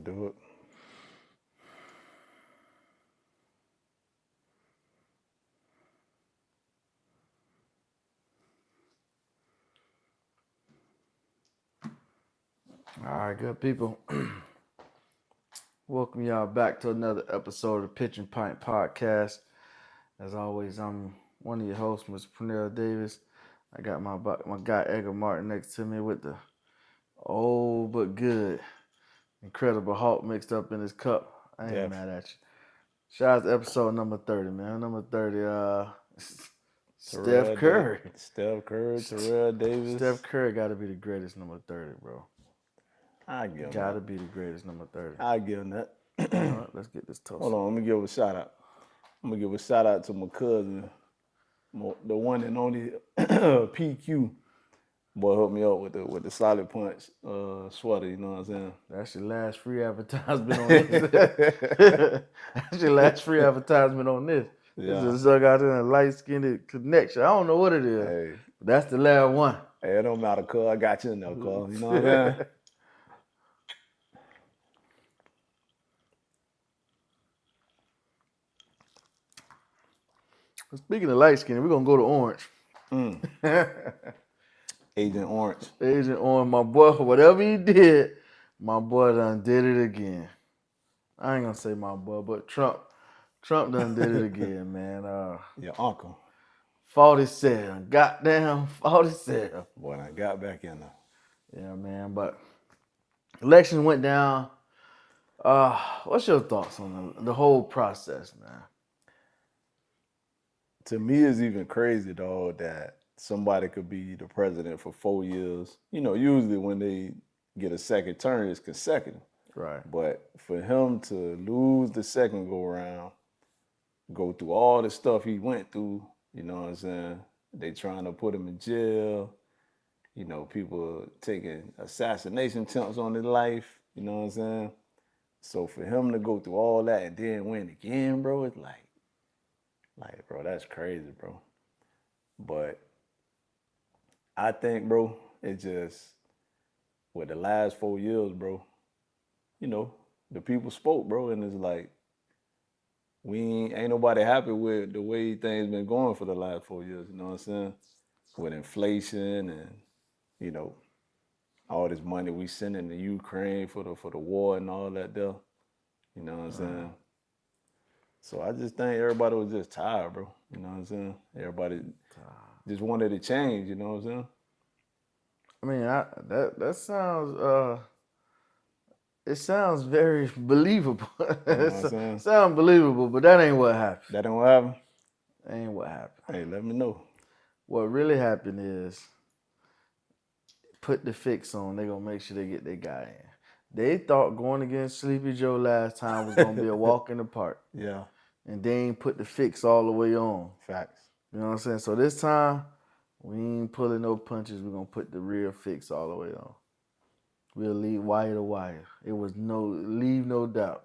do it. All right, good people. Welcome y'all back to another episode of the Pitch and Pint Podcast. As always, I'm one of your hosts, Mr. Pernell Davis. I got my guy Edgar Martin next to me with the old but good Incredible Hulk mixed up in his cup. I ain't mad at you. Shout out to episode number 30, man. Number 30, Steph Curry. Steph Curry, Terrell Davis. Steph Curry got to be the greatest number 30, bro. I give him Got to that. be the greatest number 30. I give him that. All right, let's get this toast. Hold on, let me give a shout out. I'm gonna give a shout out to my cousin, the one and only PQ. Boy, hooked me up with the solid punch sweater. You know what I'm saying? That's your last free advertisement on this. That's your last free advertisement on this. Yeah. This is a out there a light-skinned connection. I don't know what it is. Hey, But that's the last one. Hey, it don't matter, cuz. I got you in there, cuz. You know what I'm saying? Speaking of light-skinned, we're going to go to orange. Agent Orange. Agent Orange, my boy, whatever he did, my boy done did it again. I ain't going to say my boy, but Trump done did it again, man. Your uncle. 47. Goddamn 47. Boy, I got back in there. Yeah, man. But election went down. What's your thoughts on the whole process, man? To me, it's even crazy, though, that somebody could be the president for 4 years. You know, usually when they get a second term, it's consecutive. Right. But for him to lose the second go-around, go through all the stuff he went through, you know what I'm saying? They trying to put him in jail. You know, people taking assassination attempts on his life. You know what I'm saying? So for him to go through all that and then win again, bro, it's like, bro, that's crazy, bro. But I think, bro, it just, with the last 4 years, bro, you know, the people spoke, bro, and it's like, ain't nobody happy with the way things been going for the last 4 years, you know what I'm saying? With inflation and, you know, all this money we sending to Ukraine for the war and all that there. You know what I'm saying? So I just think everybody was just tired, bro. You know what I'm saying? Everybody just wanted to change, you know what I'm saying? I mean, that sounds it sounds very believable. You know what I'm saying? Sounds believable, but that ain't what happened. That ain't what happened? That ain't what happened. Hey, let me know. What really happened is put the fix on. They're going to make sure they get their guy in. They thought going against Sleepy Joe last time was going to be a walk in the park. Yeah. And they ain't put the fix all the way on. Facts. You know what I'm saying? So this time, we ain't pulling no punches. We're going to put the real fix all the way on. We'll leave wire to wire. It was leave no doubt.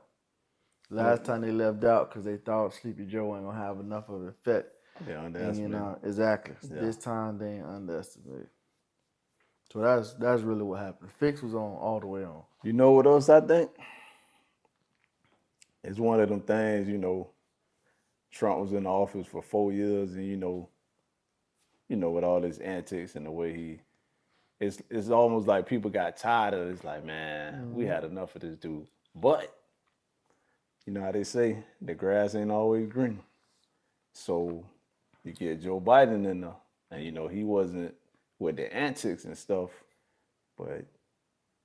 Last time they left out because they thought Sleepy Joe ain't going to have enough of an effect. They underestimated. Exactly. Yeah. This time, they ain't underestimated. So that's really what happened. The fix was on all the way on. You know what else I think? It's one of them things, you know, Trump was in the office for 4 years and, you know, with all his antics and the way it's almost like people got tired of it. It's like, man, we had enough of this dude. But, you know how they say, the grass ain't always green. So you get Joe Biden in there, and, you know, he wasn't with the antics and stuff, but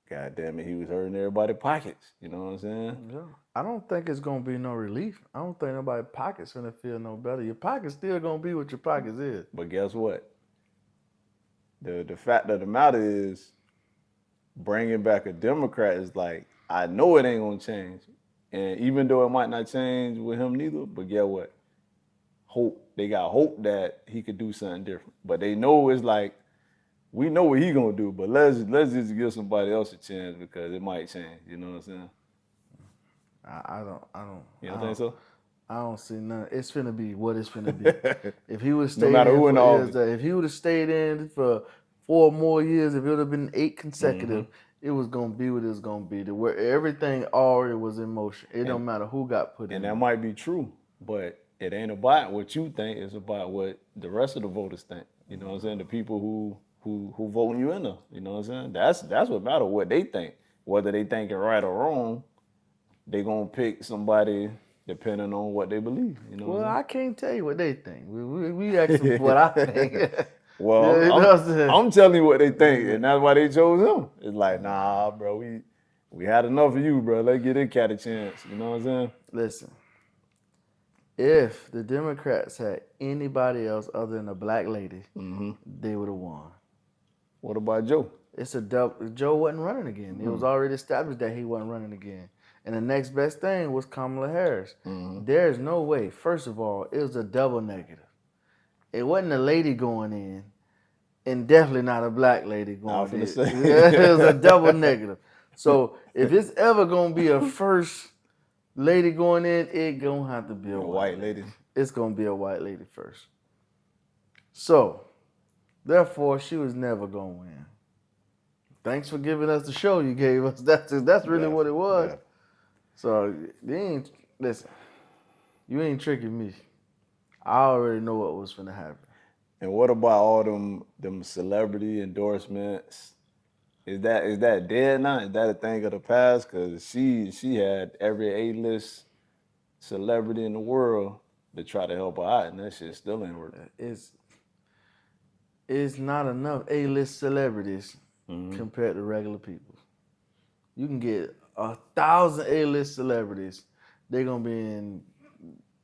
God damn it, he was hurting everybody's pockets. You know what I'm saying? Yeah. I don't think it's going to be no relief. I don't think nobody's pockets going to feel no better. Your pocket's still going to be what your pockets is. But guess what? The fact of the matter is, bringing back a Democrat is like, I know it ain't going to change. And even though it might not change with him neither, but guess what? They got hope that he could do something different. But they know it's like, we know what he gonna do, but let's just give somebody else a chance because it might change. You know what I'm saying? I don't. You don't think so? I don't see none. It's finna be what it's finna be. If he would have stayed if he would have stayed in for 4 more years, if it would have been 8 consecutive, it was gonna be what it was gonna be. Where everything already was in motion. It don't matter who got put in. And that might be true, but it ain't about what you think. It's about what the rest of the voters think. You know what I'm saying? The people who voting you in there. You know what I'm saying? That's what matter. What they think, whether they think it right or wrong, they gonna pick somebody depending on what they believe. You know. Well, I can't tell you what they think. We asked them what I think. Well, Yeah, you know what I'm saying? I'm telling you what they think, and that's why they chose him. It's like, nah, bro, we had enough of you, bro. Let's get this cat a chance. You know what I'm saying? Listen, if the Democrats had anybody else other than a black lady, they would have won. What about Joe? It's a double. Joe wasn't running again. It was already established that he wasn't running again. And the next best thing was Kamala Harris. There's no way. First of all, it was a double negative. It wasn't a lady going in, and definitely not a black lady going in. It was a double negative. So if it's ever gonna be a first lady going in, it gonna have to be a white lady. It's gonna be a white lady first. So, therefore, she was never gonna win. Thanks for giving us the show you gave us. That's really what it was. Yeah. So listen, you ain't tricking me. I already know what was gonna happen. And what about all them celebrity endorsements? Is that dead now? Is that a thing of the past? Because she had every A-list celebrity in the world to try to help her out, and that shit still ain't working. It's not enough A-list celebrities compared to regular people. You can get 1,000 A-list celebrities. They're going to be in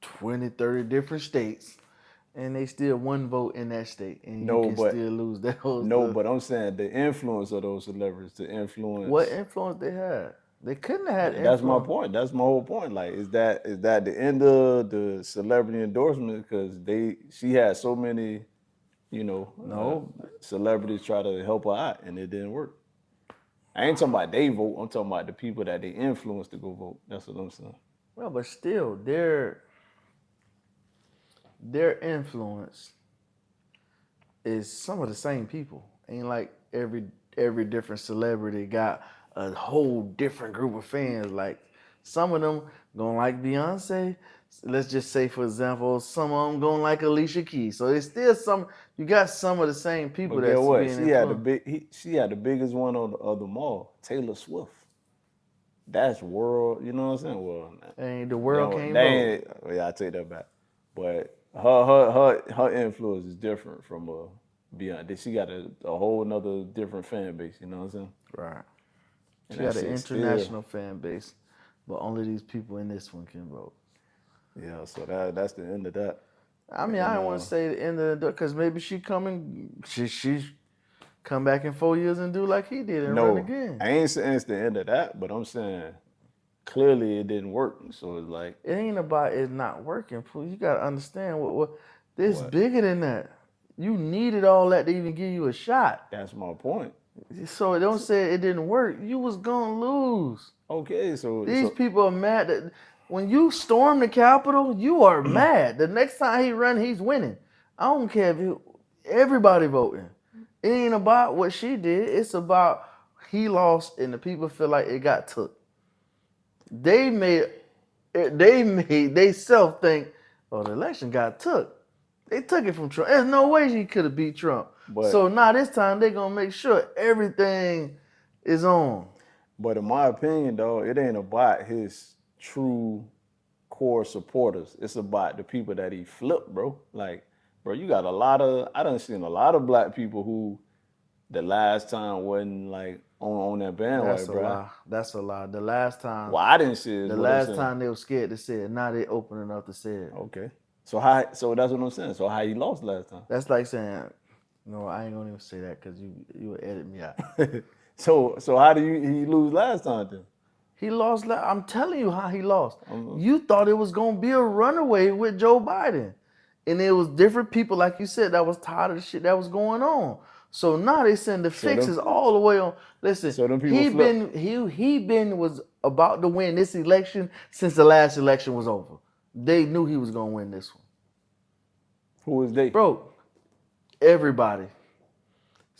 20, 30 different states, and they still one vote in that state, and you can still lose that whole stuff. But I'm saying the influence of those celebrities, the influence. What influence they had? They couldn't have had influence. That's my point. That's my whole point. Like, is that the end of the celebrity endorsement? Because she had so many, celebrities try to help her out, and it didn't work. I ain't talking about they vote. I'm talking about the people that they influence to go vote. That's what I'm saying. Well, but still, their influence is some of the same people. Ain't like every different celebrity got a whole different group of fans. Like some of them gonna like Beyonce. Let's just say, for example, some of them gonna like Alicia Keys. So it's still you got some of the same people. But that's what? being She had the biggest one of them all, Taylor Swift. That's world. You know what I'm saying? Well, and the world can't vote. Yeah, I take that back. But her influence is different from Beyonce. She got a whole nother different fan base. You know what I'm saying? Right. She got an international fan base, but only these people in this one can vote. Yeah, so that's the end of that. I mean, I don't want to say the end of the because maybe she come back in 4 years and do like he did and run again. I ain't saying it's the end of that, but I'm saying clearly it didn't work. So it's like it ain't about it not working. You gotta understand what this bigger than that. You needed all that to even give you a shot. That's my point. So don't say it didn't work. You was gonna lose. Okay, so these people are mad that when you storm the Capitol, you are mad. The next time he run, he's winning. I don't care if everybody voting. It ain't about what she did. It's about he lost and the people feel like it got took. They self think, oh, the election got took. They took it from Trump. There's no way he could have beat Trump. So now this time they're going to make sure everything is on. But in my opinion, though, it ain't about his true core supporters. It's about the people that he flipped, bro. Like, bro, you got I done seen a lot of black people who the last time wasn't like on that bandwagon, bro. That's a lie. The last time. Well, I didn't see it. The last time they were scared to say it. Now they open enough to say it. Okay. So that's what I'm saying. So how he lost last time? That's like saying, no, I ain't gonna even say that because you will edit me out. So how do he lose last time then? He lost. I'm telling you how he lost. You thought it was gonna be a runaway with Joe Biden, and it was different people, like you said, that was tired of the shit that was going on. So now they send the fixes all the way on. Listen, he was about to win this election since the last election was over. They knew he was gonna win this one. Who was they? Bro, everybody.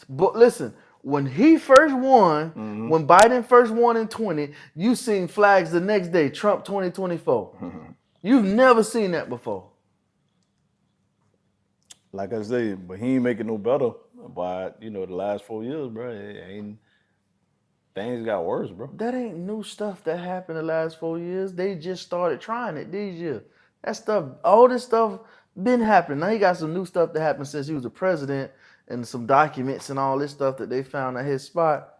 But listen, When he first won, when Biden first won in 20, you seen flags the next day, Trump 2024. You've never seen that before. Like I say, but he ain't making no better by the last 4 years, bro. Things got worse, bro. That ain't new stuff that happened the last 4 years. They just started trying it these years. That stuff, all this stuff been happening. Now he got some new stuff that happened since he was the president and some documents and all this stuff that they found at his spot.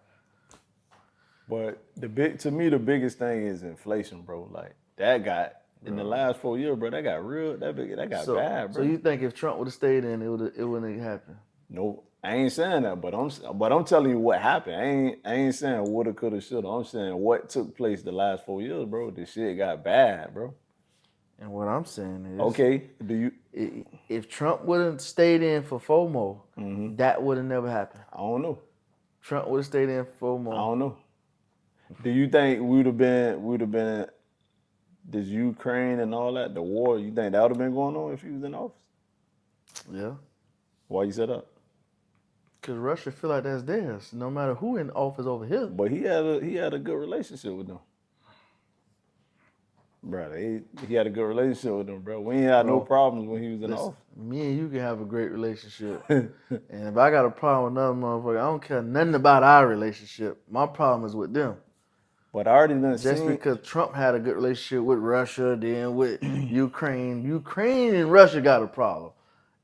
But to me, the biggest thing is inflation, bro. Like that got in the last 4 years, bro. That got real. That got bad, bro. So you think if Trump would have stayed in, it wouldn't have happened? No, I ain't saying that, but I'm telling you what happened. I ain't saying woulda, coulda, shoulda. I'm saying what took place the last 4 years, bro. This shit got bad, bro. And what I'm saying is, okay, if Trump would have stayed in for 4 more, that would have never happened. I don't know. Trump would have stayed in for 4 more. I don't know. Do you think we would have been this Ukraine and all that, the war, you think that would have been going on if he was in office? Yeah. Why you said that? Because Russia feel like that's theirs, no matter who in office over here. But he had a good relationship with them. Bro, he had a good relationship with them, bro. We ain't had no problems when he was in office. Me and you can have a great relationship. And if I got a problem with another motherfucker, I don't care nothing about our relationship. My problem is with them. But I already done Just seen... because Trump had a good relationship with Russia, then with Ukraine. Ukraine and Russia got a problem.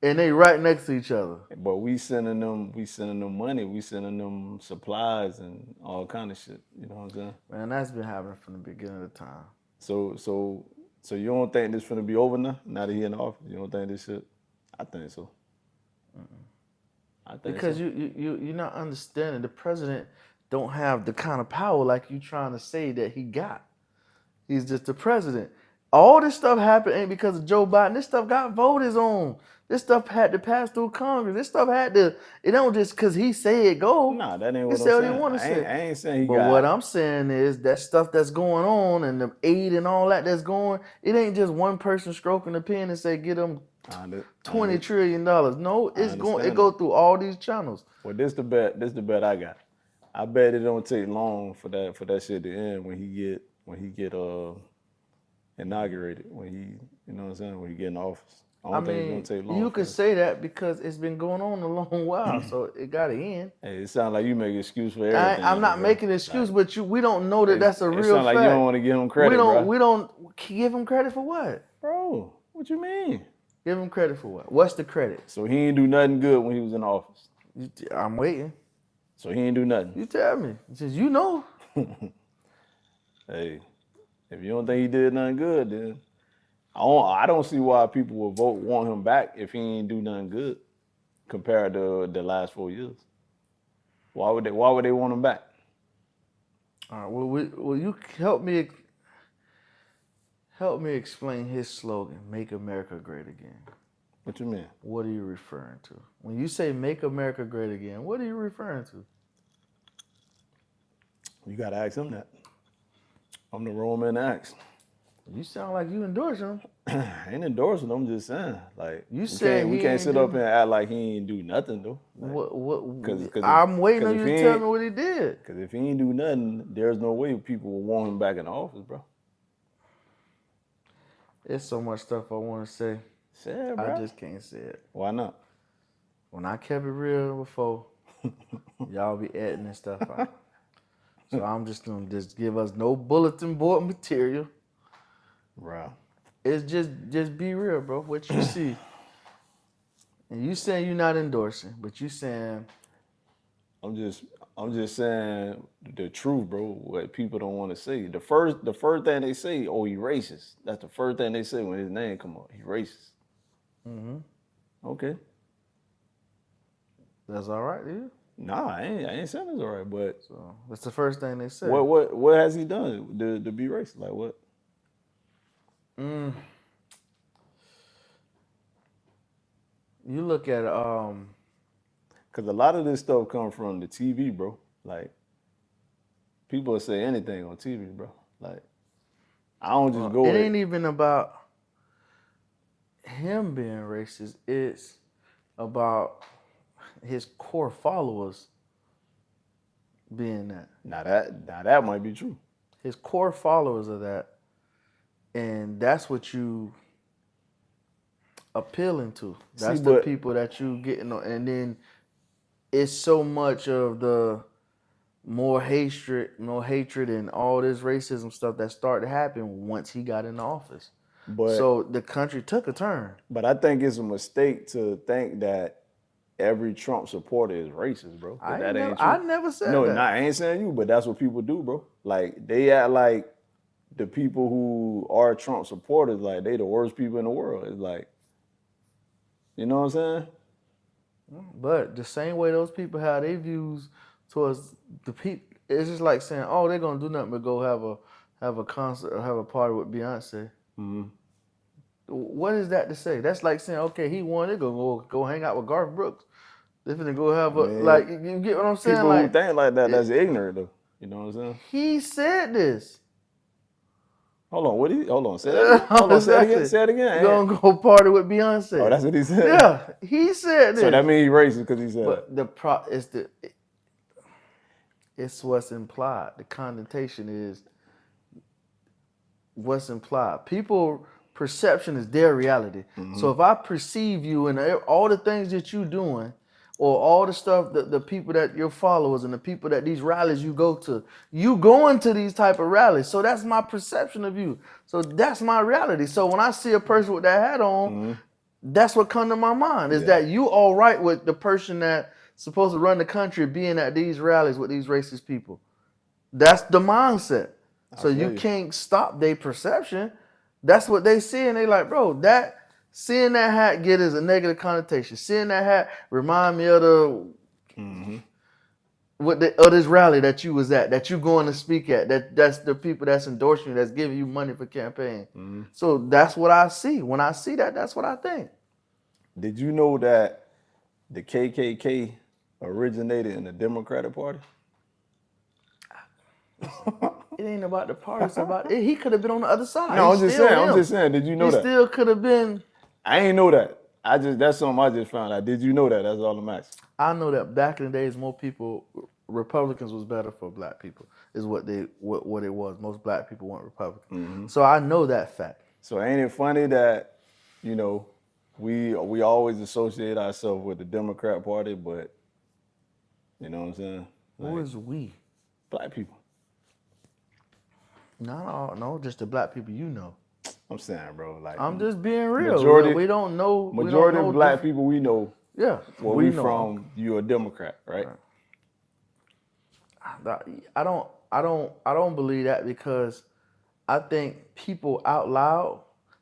And they right next to each other. But we sending them money, we sending them supplies and all kind of shit. You know what I'm saying? Man, that's been happening from the beginning of the time. So you don't think this finna be over now? Now that he in the office, you don't think this shit? I think so. I think because so. you're not understanding. The president don't have the kind of power like you trying to say that he got. He's just the president. All this stuff happened ain't because of Joe Biden. This stuff got voters on. This stuff had to pass through Congress. This stuff had to. It don't just because he said go. Nah, that ain't what I'm say what saying. he want to say. I ain't saying he But got. what I'm saying is that stuff that's going on and the aid and all that that's going. It ain't just one person stroking the pen and say get them $20 trillion. No, it's going. It go through all these channels. Well, this the bet I got. I bet it don't take long for that shit to end when he get inaugurated, when he, you know what I'm saying, when he get in office. I think it's gonna take long. You could say that because it's been going on a long while, so it got to end. Hey, it sounds like you make an excuse for everything. I'm not making an excuse, but we don't know that that's a real fact. It sounds like you don't want to give him credit, We don't give him credit for what? Bro, what you mean? Give him credit for what? What's the credit? So he ain't do nothing good when he was in office. I'm waiting. So he ain't do nothing. You tell me. Since you know. Hey, if you don't think he did nothing good, then I don't see why people will want him back if he ain't do nothing good compared to the last 4 years. Why would they want him back? All right. Well, will you help me explain his slogan, "Make America Great Again"? What you mean? What are you referring to? When you say "Make America Great Again," what are you referring to? You gotta ask him that. I'm the wrong man to ask. You sound like you endorse him. I ain't endorsing him. I'm just saying, like, we can't sit up and act like he ain't do nothing though. Like, Cause I'm waiting on you to tell me what he did. Because if he ain't do nothing, there's no way people will want him back in the office, bro. There's so much stuff I want to say. Say it, bro. I just can't say it. Why not? When I kept it real before, y'all be editing and stuff out. So I'm just gonna give us no bulletin board material. Bro. It's just be real, bro. What you see. And you saying you're not endorsing, but you saying I'm just saying the truth, bro. What people don't want to say. The first thing they say, oh, he racist. That's the first thing they say when his name come up. He racist. Mm-hmm. Okay. That's all right, dude. Nah, I ain't saying it's all right, but so that's the first thing they say. What has he done to be racist? Like what? You look at because a lot of this stuff comes from the TV, bro. Like people will say anything on TV, bro. Like I don't just go. It ain't even about him being racist. It's about his core followers being that. Now that might be true. His core followers are that, and that's what you appealing to. See, That's the but people that you getting on, and then it's so much of the more hatred, and all this racism stuff that started to happen once he got in the office. but So the country took a turn. but I think it's a mistake to think that every Trump supporter is racist, bro. 'Cause that ain't I true. never said No, that. I ain't saying you, but that's what people do, bro. Like they act like the people who are Trump supporters, like they the worst people in the world. It's like, you know what I'm saying? But the same way those people have their views towards the people, it's just like saying, "Oh, they're gonna do nothing but go have a concert or have a party with Beyonce." Mm-hmm. What is that to say? That's like saying, "Okay, he won. They're gonna go hang out with Garth Brooks. They're gonna go have I a mean, You get what I'm saying? people who Like think like that, that's it, ignorant, though. You know what I'm saying? he said this. Hold on, hold on, say that again. Hold on, Exactly. say it again. Gonna go party with Oh, Beyonce. that's what he said. Yeah, he said So this. that means he racist because he said that. But it's what's implied. The connotation is what's implied. People perception is their reality. Mm-hmm. So if I perceive you and all the things that you're doing, or all the stuff that the people that your followers and the people that these rallies you go to, you going to these type of rallies. So that's my perception of you. So that's my reality. So when I see a person with that hat on, Mm-hmm. that's what comes to my mind is Yeah. that you all right with the person that's supposed to run the country being at these rallies with these racist people. That's the mindset. So feel you you. can't stop their perception. That's what they see, and they like, bro, that seeing that hat get is a negative connotation. Seeing that hat remind me of the Mm-hmm. of this rally that you was at, that you going to speak at. That's the people that's endorsing you, that's giving you money for campaign. Mm-hmm. So that's what I see. When I see that, that's what I think. Did you know that the KKK originated in the Democratic Party? It ain't about the party. It's about it. He could have been on the other side. No, He's I'm just still saying. him. I'm just saying. Did you know He that? still could have been. I ain't know that. That's something I just found out. Did you know that? That's all I'm asking. I know that back in the days, more people, Republicans was better for black people. Is what it was. Most black people weren't Republican. Mm-hmm. So I know that fact. So ain't it funny that, you know, we always associate ourselves with the Democrat Party, but you know what I'm saying? Who is we? Black people. No, just the black people you know. I'm saying, bro. Like I'm just being real. Majority- we don't know. majority we don't know of black people we know, Yeah, where we from, you're a Democrat, right? I don't believe that because I think people out loud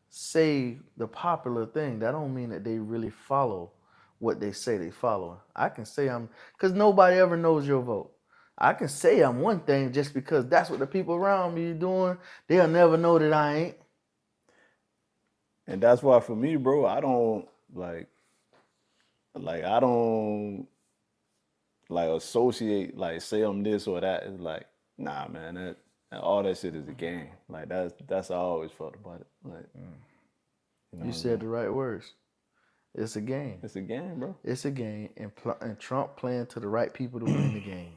say the popular thing. That don't mean that they really follow what they say they follow. I can say because nobody ever knows your vote. I can say I'm one thing just because that's what the people around me are doing. They'll never know that I ain't. And that's why for me, bro, I don't I don't associate say I'm this or that. It's like, nah, man, that all that shit is a game. Like that's how I always felt about it. Like, You said the right words. It's a game. It's a game, bro. It's a game, and Trump playing to the right people to win the game.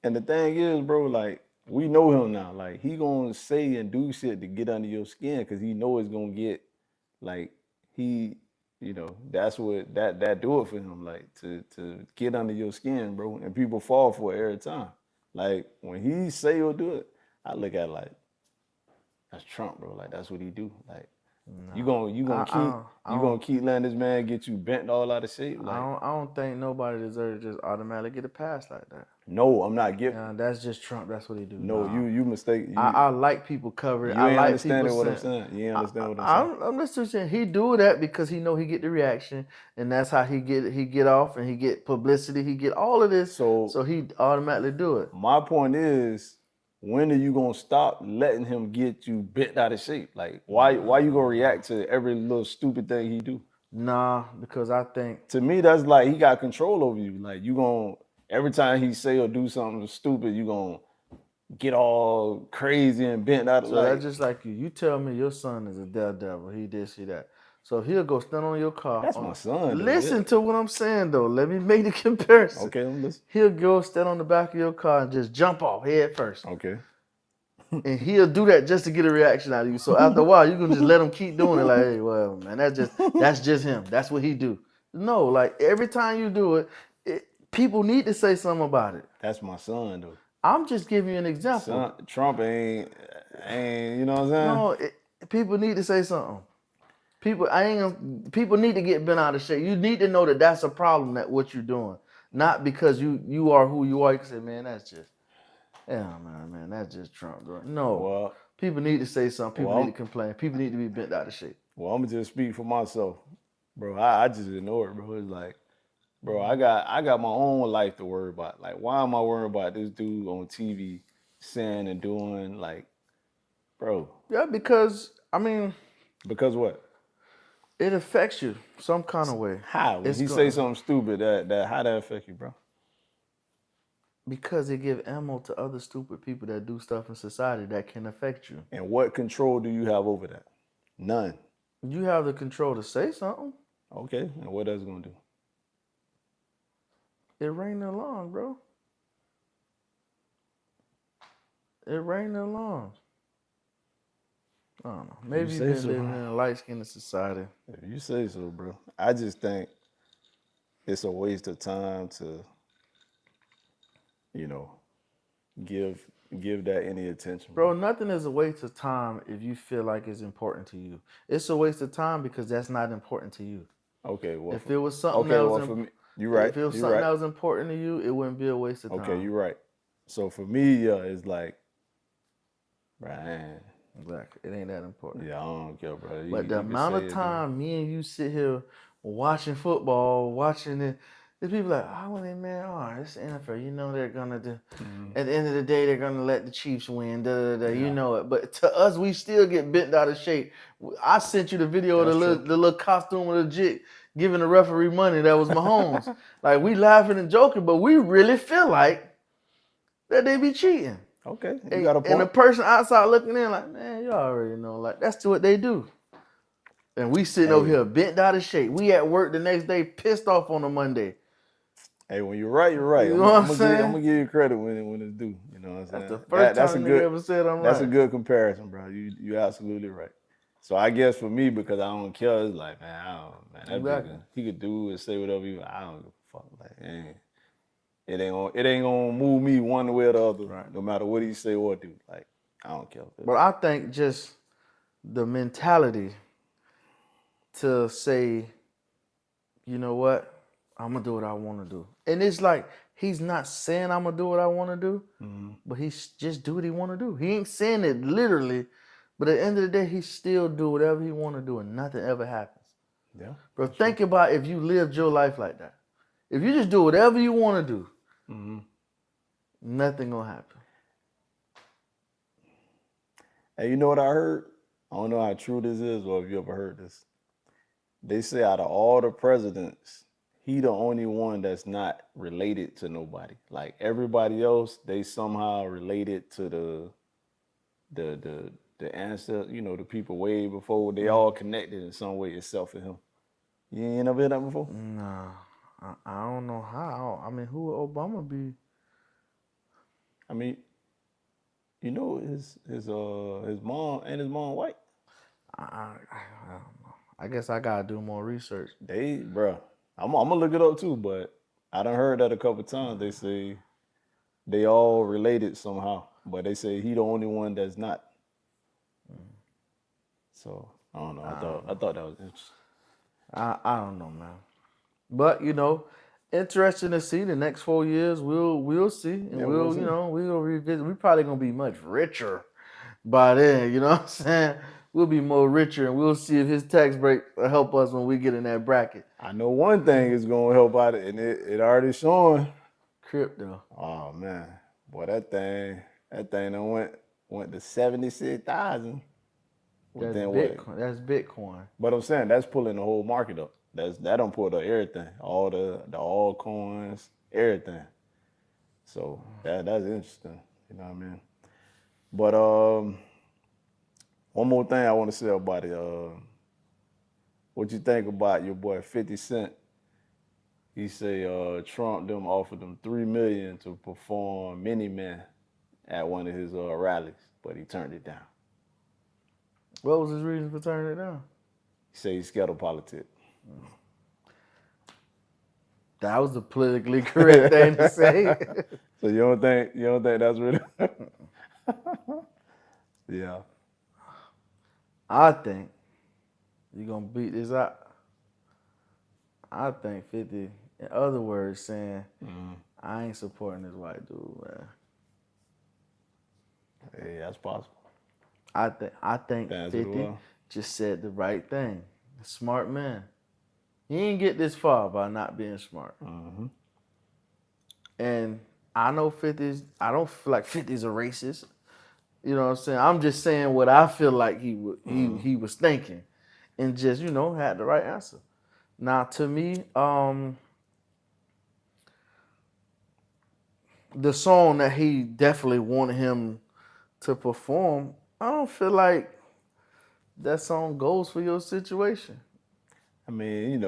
And the thing is, bro, like we know him now. Like he gonna say and do shit to get under your skin because he know it's gonna get that's what that do it for him. Like to get under your skin, bro. And people fall for it every time. Like when he say or do it, I look at it like that's Trump, bro. Like that's what he do. Like you gonna keep letting this man get you bent all out of shape. Like I don't think nobody deserves to just automatically get a pass like that. no, I'm not giving. Yeah, that's just Trump. That's what he do. No, you mistake. I like people covering. You I ain't like understanding people what I'm saying. saying. You ain't understand what I'm saying. I'm listening to you. He do that because he know he get the reaction, and that's how he get off, and he get publicity. He get all of this, so he automatically do it. My point is, when are you gonna stop letting him get you bent out of shape? Like why you gonna react to every little stupid thing he do? Nah, because I think to me that's like he got control over you. Like you gonna every time he say or do something stupid, you gonna get all crazy and bent out of so that's just like you. You tell me your son is a daredevil. He this, he that. So he'll go stand on your car. That's my son, though. Listen to what I'm saying, though. Let me make the comparison. Okay, I'm listening. He'll go stand on the back of your car and just jump off head first. Okay. And he'll do that just to get a reaction out of you. So after a while, you can just let him keep doing it. Like, hey, well, man, that's just him. That's what he do. No, like every time you do it, people need to say something about it. That's my son, though. I'm just giving you an example. Trump ain't, you know what I'm saying? No, people need to say something. People need to get bent out of shape. You need to know that that's a problem, that what you're doing. Not because you are who you are. You can say, man, that's just, man, that's just Trump, bro. No. Well, people need to say something. People need to complain. People need to be bent out of shape. Well, I'm gonna just speak for myself, bro. I just ignore it, bro. It's like, bro, I got my own life to worry about. Like, why am I worrying about this dude on TV saying and doing, like, bro? Yeah, because because what? It affects you some kind of way. How? When he say something stupid, that how that affect you, bro? Because it give ammo to other stupid people that do stuff in society that can affect you. And what control do you have over that? None. You have the control to say something. Okay, and what that's gonna do? It ring the alarm, bro. It ring the alarm. I don't know. Maybe you've been living in a light-skinned society. If you say so, bro. I just think it's a waste of time to, you know, give that any attention. Bro, nothing is a waste of time if you feel like it's important to you. It's a waste of time because that's not important to you. Okay, well, if it was something for me, you're right. If it was something that was important to you, it wouldn't be a waste of time. Okay, you're right. So for me, it's like, man. Exactly. It ain't that important. Yeah, I don't care, bro. But the amount of time me and you sit here watching football, watching it, there's people like, man, it's NFL. You know they're gonna do. At the end of the day, they're gonna let the Chiefs win. Yeah. You know it. But to us, we still get bent out of shape. I sent you the video of the little costume of the jit giving the referee money. That was Mahomes. Like, we laughing and joking, but we really feel like that they be cheating. Okay, you got a point. And the person outside looking in like, man, you already know, like, that's what they do. And we sitting over here bent out of shape. We at work the next day pissed off on a Monday. Hey, when you're right, you're right. You know what I'm saying? I'm gonna give you credit when it's due. You know what I'm saying? That's the first time you ever said I'm right. That's a good comparison, bro. You absolutely right. So I guess for me, because I don't care, it's like, man, he could do and say whatever I don't give a fuck. Like, it ain't gonna move me one way or the other, right? No matter what he say or do. Like, I don't care. But I think just the mentality to say, you know what, I'm gonna do what I want to do. And it's like, he's not saying I'm gonna do what I want to do, but he's just do what he want to do. He ain't saying it literally, but at the end of the day, he still do whatever he want to do and nothing ever happens. Yeah. Bro, think about if you lived your life like that. If you just do whatever you want to do, nothing gonna happen. Hey, you know what I heard? I don't know how true this is or if you ever heard this. They say out of all the presidents, he the only one that's not related to nobody. Like, everybody else, they somehow related to the ancestors, the people way before. They all connected in some way except for him. You ain't never heard that before? Nah. I don't know how. I mean, who would Obama be? I mean, his mom and his mom white. I don't know. I guess I gotta do more research. Bruh, I'm gonna look it up too, but I done heard that a couple times. They say they all related somehow, but they say he the only one that's not. So I don't know. I thought that was interesting. I don't know, man. But interesting to see the next 4 years. We'll see, and we'll revisit. We probably gonna be much richer by then. You know what I'm saying? We'll be more richer, and we'll see if his tax break will help us when we get in that bracket. I know one thing is gonna help out, and it already showing. Crypto. Oh man, boy, that thing done went to 76,000. That's Bitcoin. That's Bitcoin. But I'm saying that's pulling the whole market up. That don't pull up everything, all the altcoins, everything. So that's interesting. You know what I mean? But one more thing I want to say about it. What you think about your boy 50 Cent? He say Trump them offered them 3 million to perform Mini Man at one of his rallies, but he turned it down. What was his reason for turning it down? He say he's scared of politics. That was the politically correct thing to say. So you don't think that's really? Yeah. I think you're gonna beat this out. I think 50, in other words, saying I ain't supporting this white dude, man. Hey, that's possible. I think That's what it 50 was. just said the right thing. A smart man. He ain't get this far by not being smart. Mm-hmm. And I know 50's, I don't feel like 50's a racist. You know what I'm saying? I'm just saying what I feel like he was thinking, and just had the right answer. Now to me, the song that he definitely wanted him to perform, I don't feel like that song goes for your situation I mean,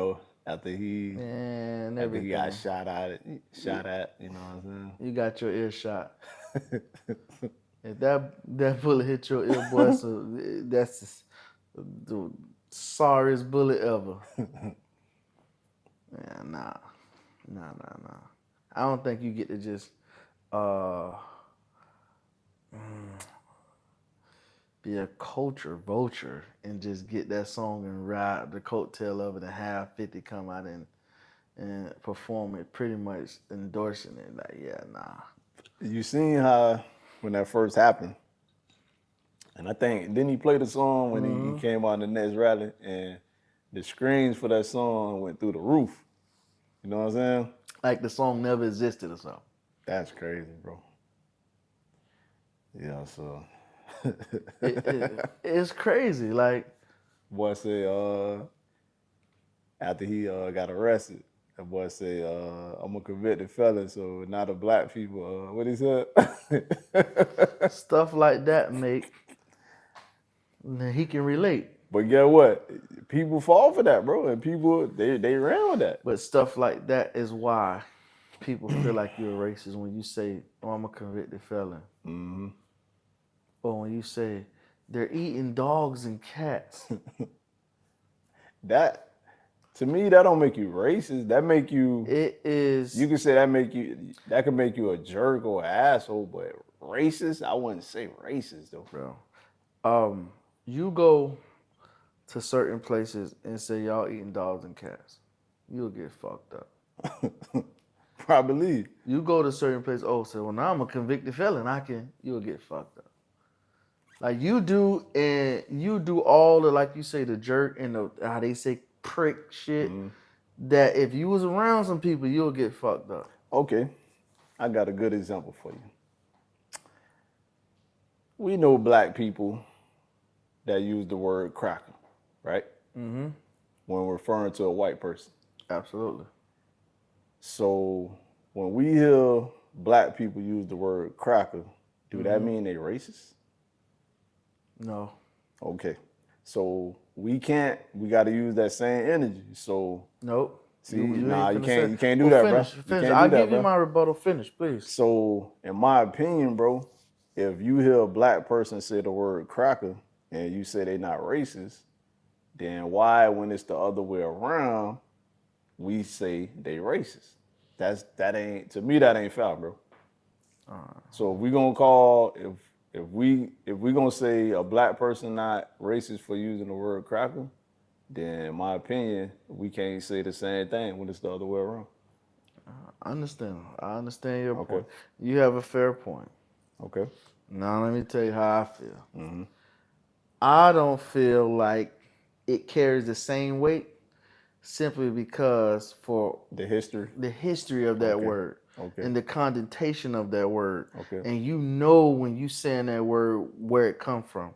after he and after he got everything. shot at, you know what I'm You got your ear shot. If that bullet hit your ear, boy, that's the sorriest bullet ever. Yeah, nah. I don't think you get to just be a culture vulture and just get that song and ride the coattail of it and have 50 come out and perform it, pretty much endorsing it. Like, yeah, nah. You seen how when that first happened, and I think didn't he play the song when he came out in the next rally, and the screens for that song went through the roof. You know what I'm saying? Like the song never existed or something. That's crazy, bro. Yeah, so It's crazy. Like, boy say after he got arrested, that boy say I'm a convicted felon, so not a black people. What he said? stuff like that he can relate. But get what? People fall for that, bro, and people they ran with that. But stuff like that is why people feel like you're a racist when you say, "Oh, I'm a convicted felon," or when you say they're eating dogs and cats. That to me, that don't make you racist. That make you. It is. You can say that could make you a jerk or an asshole, but racist, I wouldn't say racist though. Bro. You go to certain places and say y'all eating dogs and cats, you'll get fucked up. Probably. You go to certain places, say, well, now I'm a convicted felon, you'll get fucked up. Like you do, and you do all the, like you say, the jerk and the how they say prick shit. That if you was around some people, you'll get fucked up. Okay, I got a good example for you. We know black people that use the word cracker, right? When referring to a white person. Absolutely. So when we hear black people use the word cracker, do that mean they racist? No. Okay. So we got to use that same energy. So nope. See, you can't do that, finish, bro. Finish. I'll give you my rebuttal. Finish, please. So, in my opinion, bro, if you hear a black person say the word cracker and you say they not racist, then why, when it's the other way around, we say they racist? That ain't fair, bro. So if we gonna call if we gonna say a black person not racist for using the word cracker, then in my opinion, we can't say the same thing when it's the other way around. I understand your point. You have a fair point. Okay. Now let me tell you how I feel. I don't feel like it carries the same weight simply because for the history of that word and the connotation of that word. Okay. And when you saying that word where it come from.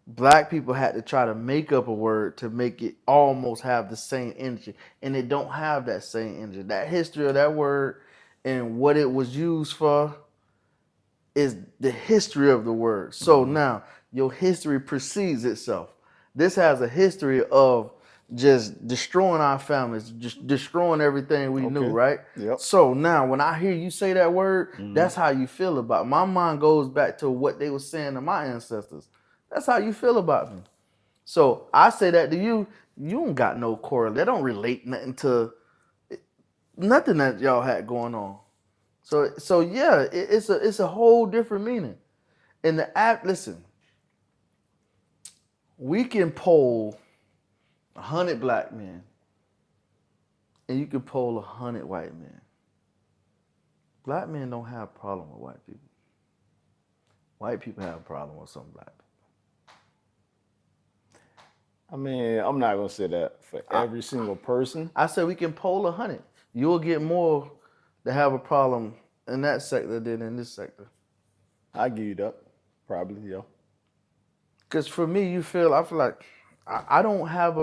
Black people had to try to make up a word to make it almost have the same energy. And it don't have that same energy. That history of that word and what it was used for is the history of the word. So now your history precedes itself. This has a history of just destroying our families, just destroying everything we knew, Okay. right? Yep. So now when I hear you say that word, Mhm. that's how you feel about it. My mind goes back to what they were saying to my ancestors. That's how you feel about me. So I say that to you, you don't got no correlate. That don't relate nothing to nothing that y'all had going on. So yeah, it's a whole different meaning. And the app, listen, we can poll 100 black men, and you can poll 100 white men. Black men don't have a problem with white people. White people have a problem with some black people. I mean, I'm not gonna say that for every single person. I said we can poll 100. You'll get more that have a problem in that sector than in this sector. I give you that. Probably, yeah. Because for me, I feel like I don't have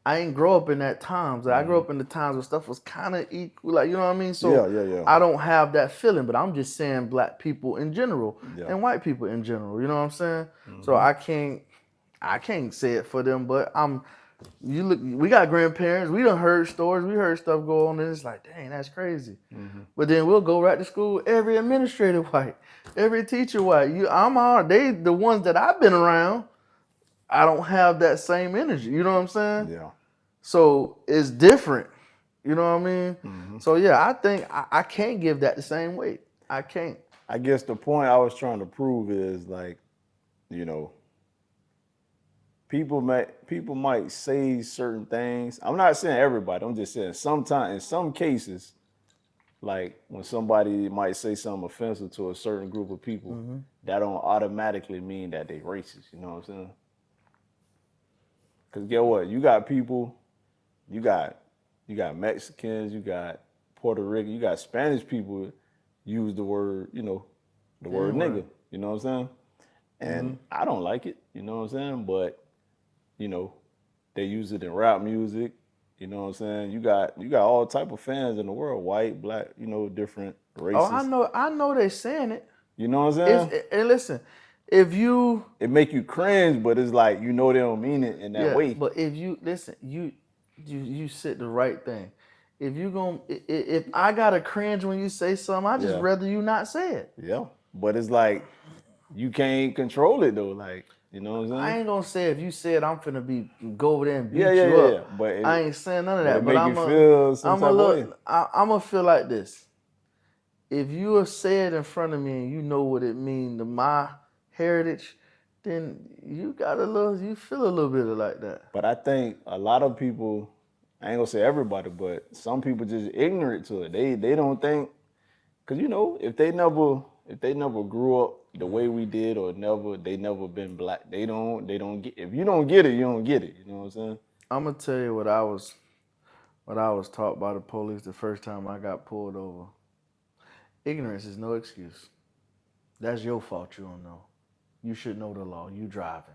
I ain't grow up in that times. I grew up in the times where stuff was kind of equal, like, you know what I mean? So Yeah. I don't have that feeling, but I'm just saying black people in general Yeah. and white people in general, you know what I'm saying? Mm-hmm. So I can't say it for them, but we got grandparents, we done heard stories, we heard stuff go on, and it's like, dang, that's crazy. Mm-hmm. But then we'll go right to school, every administrator white, every teacher white. They the ones that I've been around, I don't have that same energy. You know what I'm saying? Yeah. So it's different. You know what I mean? Mm-hmm. So yeah, I think I can't give that the same weight. I can't. I guess the point I was trying to prove is like, you know, people might say certain things. I'm not saying everybody. I'm just saying sometimes in some cases, like when somebody might say something offensive to a certain group of people, that don't automatically mean that they racist. You know what I'm saying? Because get what? You got people, you got Mexicans, you got Puerto Rican, you got Spanish people use the word, the word nigga. You know what I'm saying? And I don't like it. You know what I'm saying? But they use it in rap music. You know what I'm saying? You got all type of fans in the world, white, black, different races. Oh, I know they're saying it. You know what I'm saying? And listen, if you it make you cringe, but it's like they don't mean it in that way. But if you listen, you said the right thing. If I gotta cringe when you say something, I just rather you not say it. Yeah, but it's like you can't control it though. Like, you know what I'm saying? I ain't gonna say if you said I'm finna go over there and beat you up. Yeah. But I ain't saying none of that. It make you feel some type of way. I'm gonna feel like this. If you have said in front of me and you know what it means to my heritage, then you feel a little bit of like that. But I think a lot of people, I ain't gonna say everybody, but some people just ignorant to it. They don't think, cause if they never grew up the way we did, or they never been black, they don't get. If you don't get it, you don't get it. You know what I'm saying? I'm gonna tell you what I was taught by the police the first time I got pulled over. Ignorance is no excuse. That's your fault you don't know. You should know the law. You driving.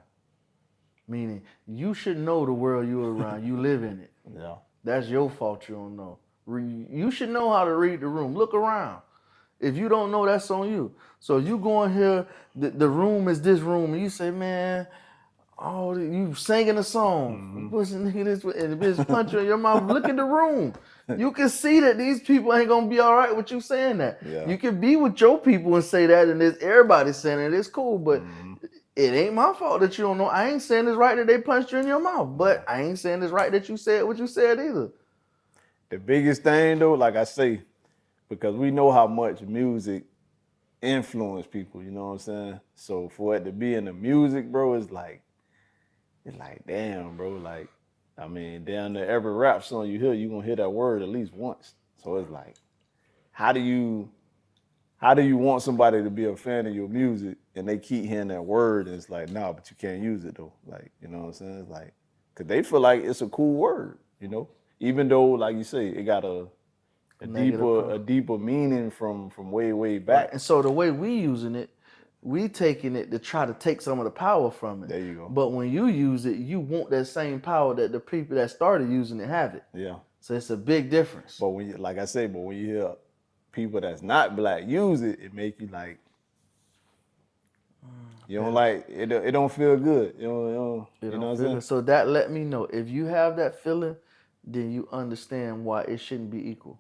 Meaning, you should know the world you're around. You live in it. Yeah. That's your fault you don't know. You should know how to read the room. Look around. If you don't know, that's on you. So you go in here, the room is this room, and you say, man, oh, you singing a song, pushing nigga this way, and the bitch punch you in your mouth. Look at the room. You can see that these people ain't gonna be all right with you saying that. Yeah. You can be with your people and say that, and everybody saying it. It's cool, but it ain't my fault that you don't know. I ain't saying it's right that they punched you in your mouth, but I ain't saying it's right that you said what you said either. The biggest thing though, like I say, because we know how much music influence people. You know what I'm saying? So for it to be in the music, bro, it's like damn, bro. Like, I mean, down to every rap song you hear, you gonna hear that word at least once. So it's like, how do you want somebody to be a fan of your music and they keep hearing that word and it's like, nah, but you can't use it though. Like, you know what I'm saying? It's like, cause they feel like it's a cool word, even though, like you say, it got a deeper meaning from way back. Right. And so the way we using it, we taking it to try to take some of the power from it. There you go. But when you use it, you want that same power that the people that started using it have it. Yeah. So it's a big difference. But when you hear people that's not black use it, it make you like, You don't like it. It don't feel good. It You know don't what I'm feel saying? good. So that let me know if you have that feeling, then you understand why it shouldn't be equal.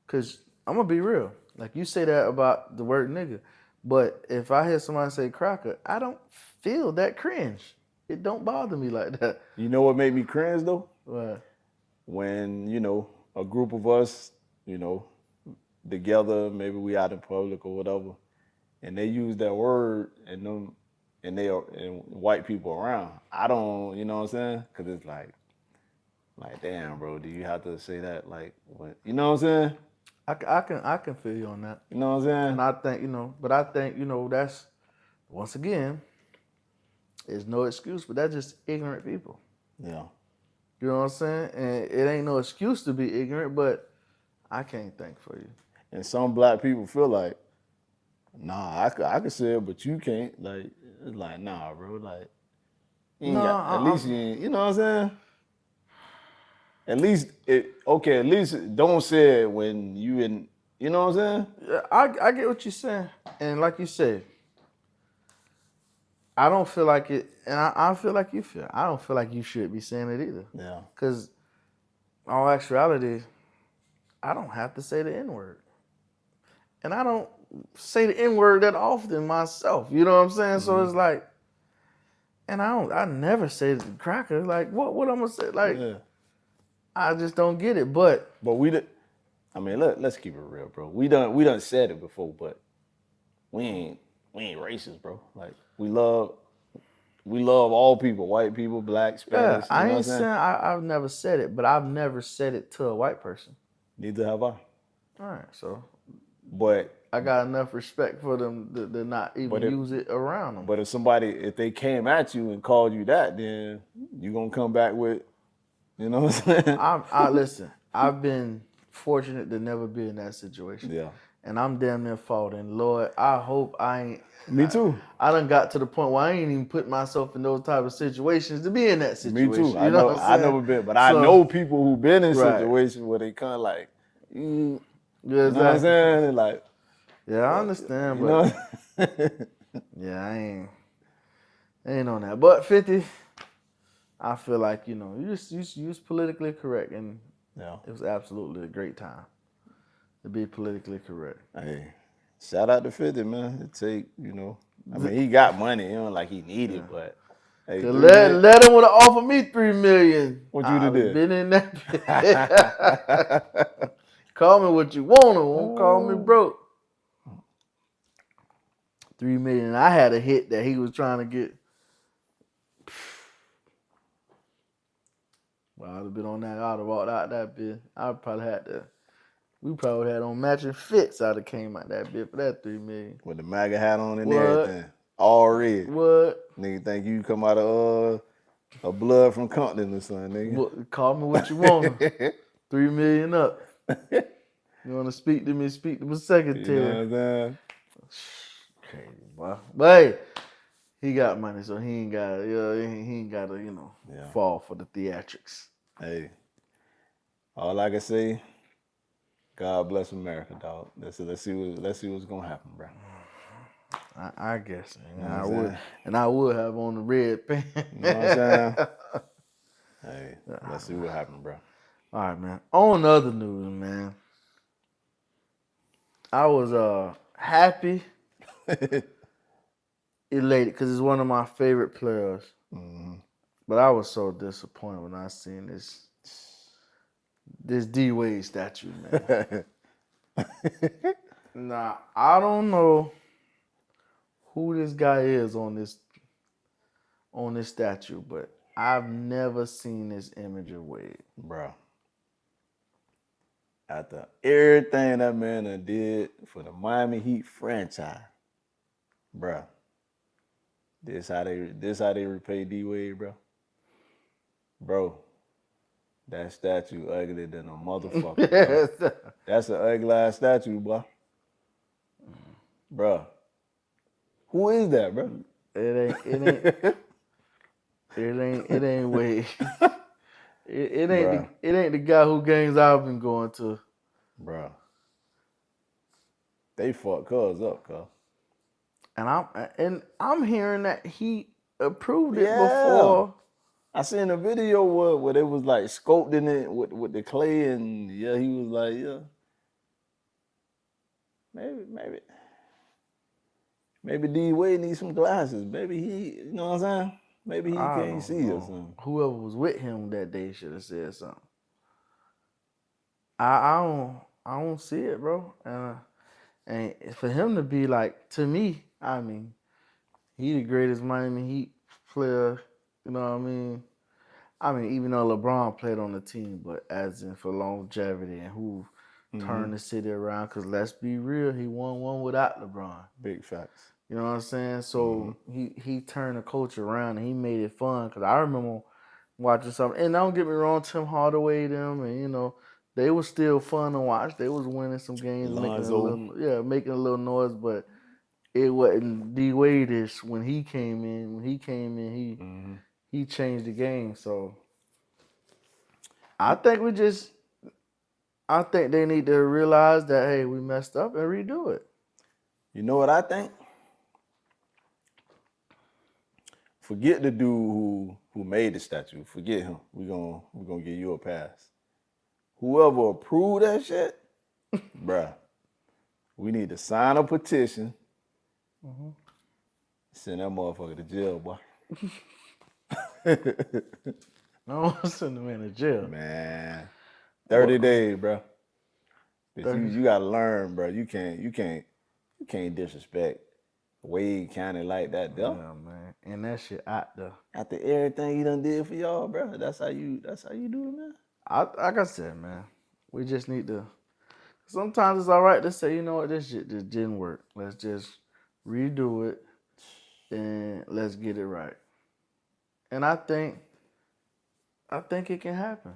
Cause I'm gonna be real. Like you say that about the word nigga, but if I hear somebody say cracker, I don't feel that cringe. It don't bother me like that. You know what made me cringe though? Right. When a group of us, you know, together, maybe we out in public or whatever, and they use that word and them and white people around. I don't, you know what I'm saying? Because it's like, damn, bro, do you have to say that? Like, what? You know what I'm saying? I can feel you on that. You know what I'm And saying? I think, but I think, that's once again, it's no excuse, but that's just ignorant people. Yeah. You know what I'm saying? And it ain't no excuse to be ignorant, but I can't think for you. And some black people feel like, nah, I could say it, but you can't. Like, it's like, nah, bro. Like, you No, ain't got. At least you ain't. You know what I'm saying? At least it. Okay. At least don't say it when you in. You know what I'm saying? I get what you're saying. And like you said, I don't feel like it, and I feel like you feel. I don't feel like you should be saying it either. Yeah. Because, in all actuality, I don't have to say the N word. And I don't say the N word that often myself. You know what I'm saying? So it's like, and I never say the cracker. Like, what I'm going to say? Like, Yeah. I just don't get it. But we did. I mean, let's keep it real, bro. We done said it before, but we ain't racist, bro. Like we love all people, white people, black, yeah, Spanish. You I know what I'm ain't saying? saying I've never said it, but I've never said it to a white person. Neither have I. All right, so But I got enough respect for them to not even But if use it around them. but if they came at you and called you that, then you gonna come back with, you know what I'm saying? I listen. I've been fortunate to never be in that situation. Yeah. And I'm damn near faulting. Lord, I hope I ain't. Me too. I done got to the point where I ain't even put myself in those type of situations to be in that Me situation. too. You know what I'm I saying? never been, but I know people who've been in Right. situations where they kind of like, Yeah, you know what I'm exactly. saying? And like, Yeah, I understand, you but know, yeah, I ain't on that. But 50, I feel like you was politically correct, and yeah. it was absolutely a great time to be politically correct. Hey, shout out to 50, man. It take, I mean, he got money, like he needed, Yeah. but hey, Cause 3 million. let him would have offered me $3 million. What you I'd have did? been in that. Call me what you want, won't call me broke. $3 million. I had a hit that he was trying to get. Well, I'd have been on that. I'd have walked out that bit. I probably had to. We probably had on matching fits. I'd have came out that bit for that $3 million. With the MAGA hat on and What? everything. All red. What? Nigga think you come out of a blood from Compton or something, nigga. Call me what you want. $3 million up. You want to speak to me? Speak to my secretary. You know what I'm saying? Crazy, boy. But hey, he got money, so he ain't got he ain't got to fall for the theatrics. Hey, all I can say, God bless America, dog. Let's see what's gonna happen, bro. I guess, You know what I I'm would, saying? and I would have on the red pants. You know what I'm saying? Hey, let's see what happens, bro. All right, man. On other news, man, I was happy, elated, because it's one of my favorite players. Mm-hmm. But I was so disappointed when I seen this D Wade statue, man. Now I don't know who this guy is on this statue, but I've never seen this image of Wade. Bro. After everything that man done did for the Miami Heat franchise, bro. This how they repay D Wade, bro. Bro, that statue uglier than a motherfucker. Yes. Bro. That's an ugly ass statue, boy. Bro. Who is that, bro? It ain't Wade. It ain't the guy who games I've been going to. Bro. They fucked cuz up, cuz. And I'm hearing that he approved it Yeah. before. I seen a video where they was like sculpting it with the clay, and yeah, he was like, yeah, maybe D Wade needs some glasses. Maybe he, you know what I'm saying? Maybe he I can't don't see or know. something. Whoever was with him that day should have said something. I don't see it, bro. And for him to be like, to me, I mean, he the greatest Miami Heat player. You know what I mean? I mean, even though LeBron played on the team, but as in for longevity and who Hmm. turned the city around. Because let's be real, he won one without LeBron. Big facts. You know what I'm saying? Hmm. So he turned the culture around and he made it fun. Because I remember watching something. And don't get me wrong, Tim Hardaway them, and they was still fun to watch. They was winning some games, Lonzo. making a little noise, but it wasn't D Wade-ish when he came in. When he came in, Hmm. he changed the game. So I think we just I think they need to realize that hey, we messed up and redo it. You know what I think? Forget the dude who made the statue. Forget him. We gonna give you a pass. Whoever approved that shit, bruh, we need to sign a petition. Mm-hmm. Send that motherfucker to jail, boy. I don't want to send them in jail. Man, What 30 days, bro. But you 30? you gotta learn, bro. You can't disrespect Wade County like that, though. Yeah, man. And that shit out there. After everything he done did for y'all, bro. That's how you do it, man. Like I said, man, we just need to. Sometimes it's all right to say, you know what, this shit just didn't work. Let's just redo it and let's get it right. And I think it can happen.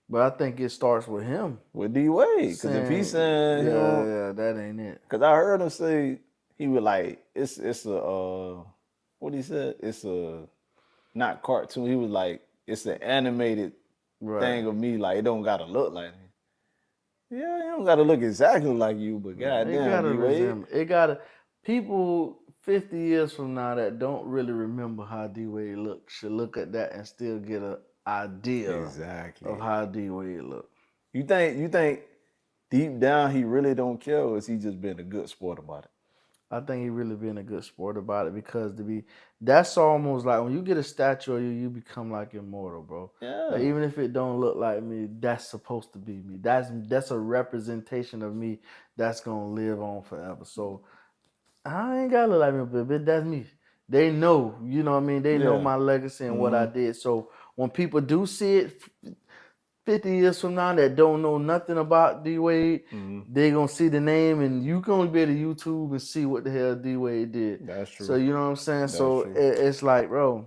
But I think it starts with him With D Wade, because if he's saying, saying he don't, yeah, that ain't it. because I heard him say he was like it's a what he said, it's a not cartoon. He was like it's an animated Right. thing of me. Like it don't gotta look like me. Yeah, it don't gotta look exactly like you, but It goddamn, gotta D Wade. resemble. It gotta. People 50 years from now that don't really remember how D Wade looked should look at that and still get an idea of Exactly. how D Wade looked. You think deep down he really don't care, or is he just being a good sport about it? I think he really been a good sport about it because that's almost like when you get a statue of you, you become like immortal, bro. Like, Yeah. even if it don't look like me, that's supposed to be me. That's a representation of me that's gonna live on forever. So I ain't gotta look like me, but that's me. They know, you know what I mean? They know Yeah. my legacy and what I Hmm. did. So when people do see it 50 years from now that don't know nothing about D Wade, Hmm. they gonna see the name and you can only be to YouTube and see what the hell D Wade did. That's So true. you know what I'm saying? That's So true. it's like, bro,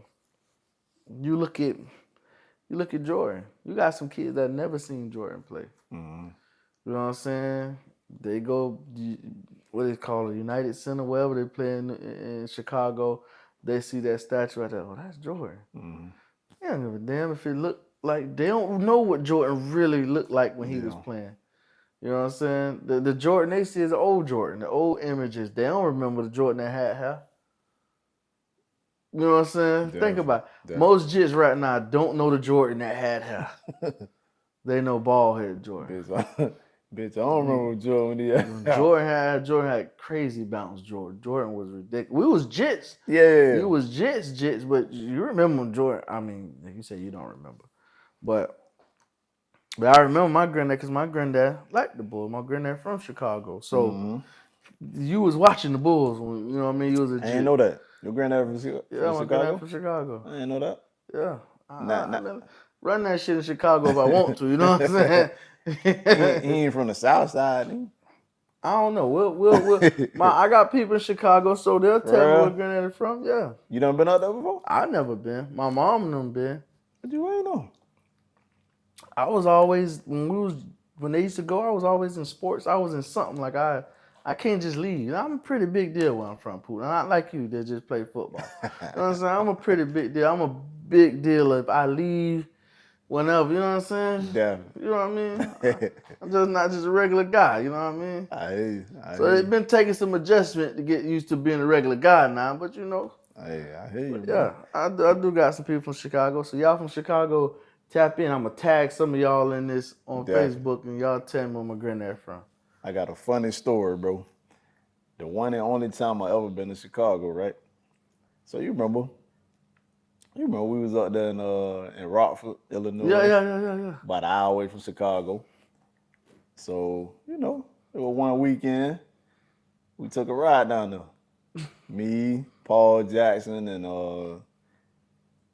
you look at Jordan. You got some kids that never seen Jordan play. Hmm. You know what I'm saying? They go, what they call it, United Center, wherever they play in Chicago. They see that statue right there. Oh, that's Jordan. Hmm. They don't give a damn if it look like, they don't know what Jordan really looked like when he was Yeah. playing. You know what I'm saying? The Jordan they see is the old Jordan, the old images. They don't remember the Jordan that had hair. You know what I'm saying? Think Definitely. about it. Definitely. Most Jits right now don't know the Jordan that had hair. They know bald head Jordan. Bitch, bitch, I don't remember Joe when he had out. Jordan had crazy bounce. Jordan was ridiculous. We was Jits. Yeah. You was Jits, but you remember Jordan. I mean, like you said, you don't remember, but I remember my granddad because my granddad liked the Bulls. My granddad from Chicago, so Hmm. you was watching the Bulls when you know what I mean. You was a I ain't Jit. know that. Your granddad Yeah, from my granddad Chicago? from Chicago. I ain't know that. Yeah, Not, I not. mean, run that shit in Chicago if I want to. You know what I'm he, ain't, he saying? ain't from the South Side. Nigga. I don't know. I got people in Chicago, so they'll tell me where Bro, granddad is from. Yeah, you done been out there before? I never been. My mom and them been. But you ain't know. I was always when they used to go. I was always in sports. I was in something like I can't just leave. I'm a pretty big deal where I'm from, Pooh. Not like you that just play football. You know what I'm saying? I'm a pretty big deal. I'm a big deal if I leave whenever, you know what I'm saying? Definitely. You know what I mean? I'm just not just a regular guy, you know what I mean? I hear you. So it's been taking some adjustment to get used to being a regular guy now, but you know. I hear you, But bro. yeah, I do got some people from Chicago. So y'all from Chicago, tap in. I'm going to tag some of y'all in this on Definitely. Facebook, and y'all tell me where my granddad from. I got a funny story, bro. The one and only time I ever been to Chicago, right? So you remember we was up there in Rockford, Yeah, Illinois, yeah, yeah, yeah, yeah. about an hour away from Chicago. So, it was one weekend. We took a ride down there. Me, Paul Jackson, and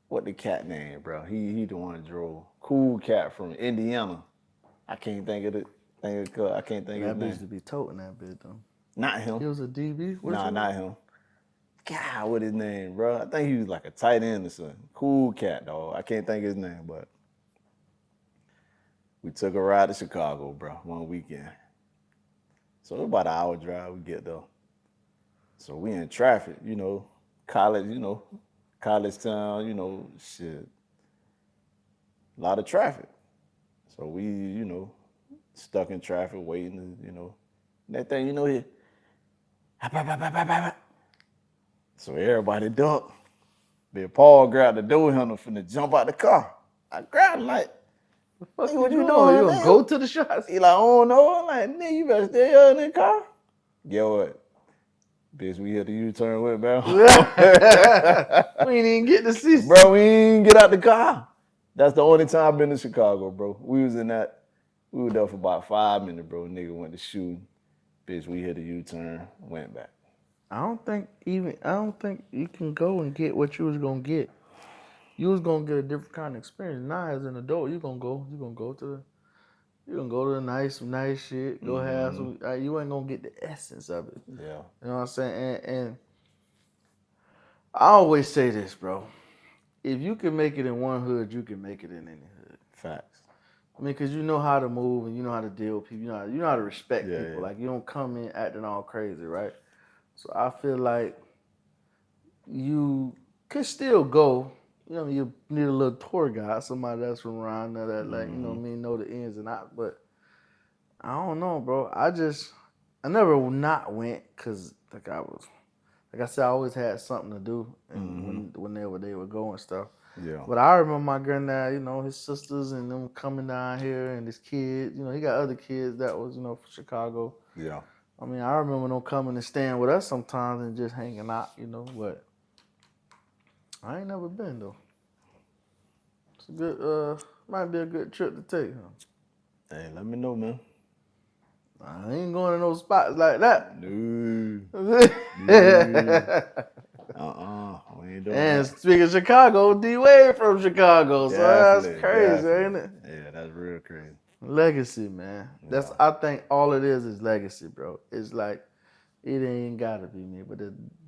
what the cat name, bro? He the one that drove. Cool cat from Indiana. I can't think of it. I can't think of his That bitch name. used to be toting that bitch, though. Not him. He was a DB? What's Nah, it? not him. God, what his name, bro? I think he was like a tight end or something. Cool cat, dog. I can't think of his name, but we took a ride to Chicago, bro, one weekend. So it was about an hour drive. We get there. So we in traffic, college, college town, shit, a lot of traffic. So we, stuck in traffic, waiting, that thing, here. So everybody ducked. Big Paul grabbed the door handle finna jump out the car. I grabbed him like, The fuck nigga, you what you doing? You doing, gonna go nigga? to the shots? He like, oh no. I'm like, nigga, you better stay here in the car. Get what? Bitch, we hit the U-turn with, bro. We ain't even get to see. Bro, we ain't get out the car. That's the only time I've been to Chicago, bro. We were there for about 5 minutes, bro. Nigga went to shooting. Bitch, we hit a U-turn, went back. I don't think you can go and get what you was gonna get. You was gonna get a different kind of experience. Now as an adult, you're gonna go to the nice shit. Go have some. You ain't gonna get the essence of it. Yeah. You know what I'm saying? And I always say this, bro. If you can make it in one hood, you can make it in any hood. Facts. I mean, cause you know how to move and you know how to deal with people. You know how to respect Yeah, people. yeah. Like you don't come in acting all crazy, right? So I feel like you could still go. You know, you need a little tour guide, somebody that's from around there that like, you know what I mean, know the ins and outs. But I don't know, bro. I never not went because like I said, I always had something to do, and whenever they would go and stuff. Yeah. But I remember my granddad, his sisters and them coming down here, and his kids. He got other kids that was, from Chicago. Yeah. I mean, I remember them coming and staying with us sometimes and just hanging out, but I ain't never been though. It's a good, might be a good trip to take, huh? Hey, let me know, man. I ain't going to no spots like that. No. We ain't doing And that. speaking of Chicago, D Wade from Chicago, so that's crazy, ain't it? Yeah, that's real crazy. Legacy, man. Yeah. I think all it is legacy, bro. It's like it ain't gotta be me, but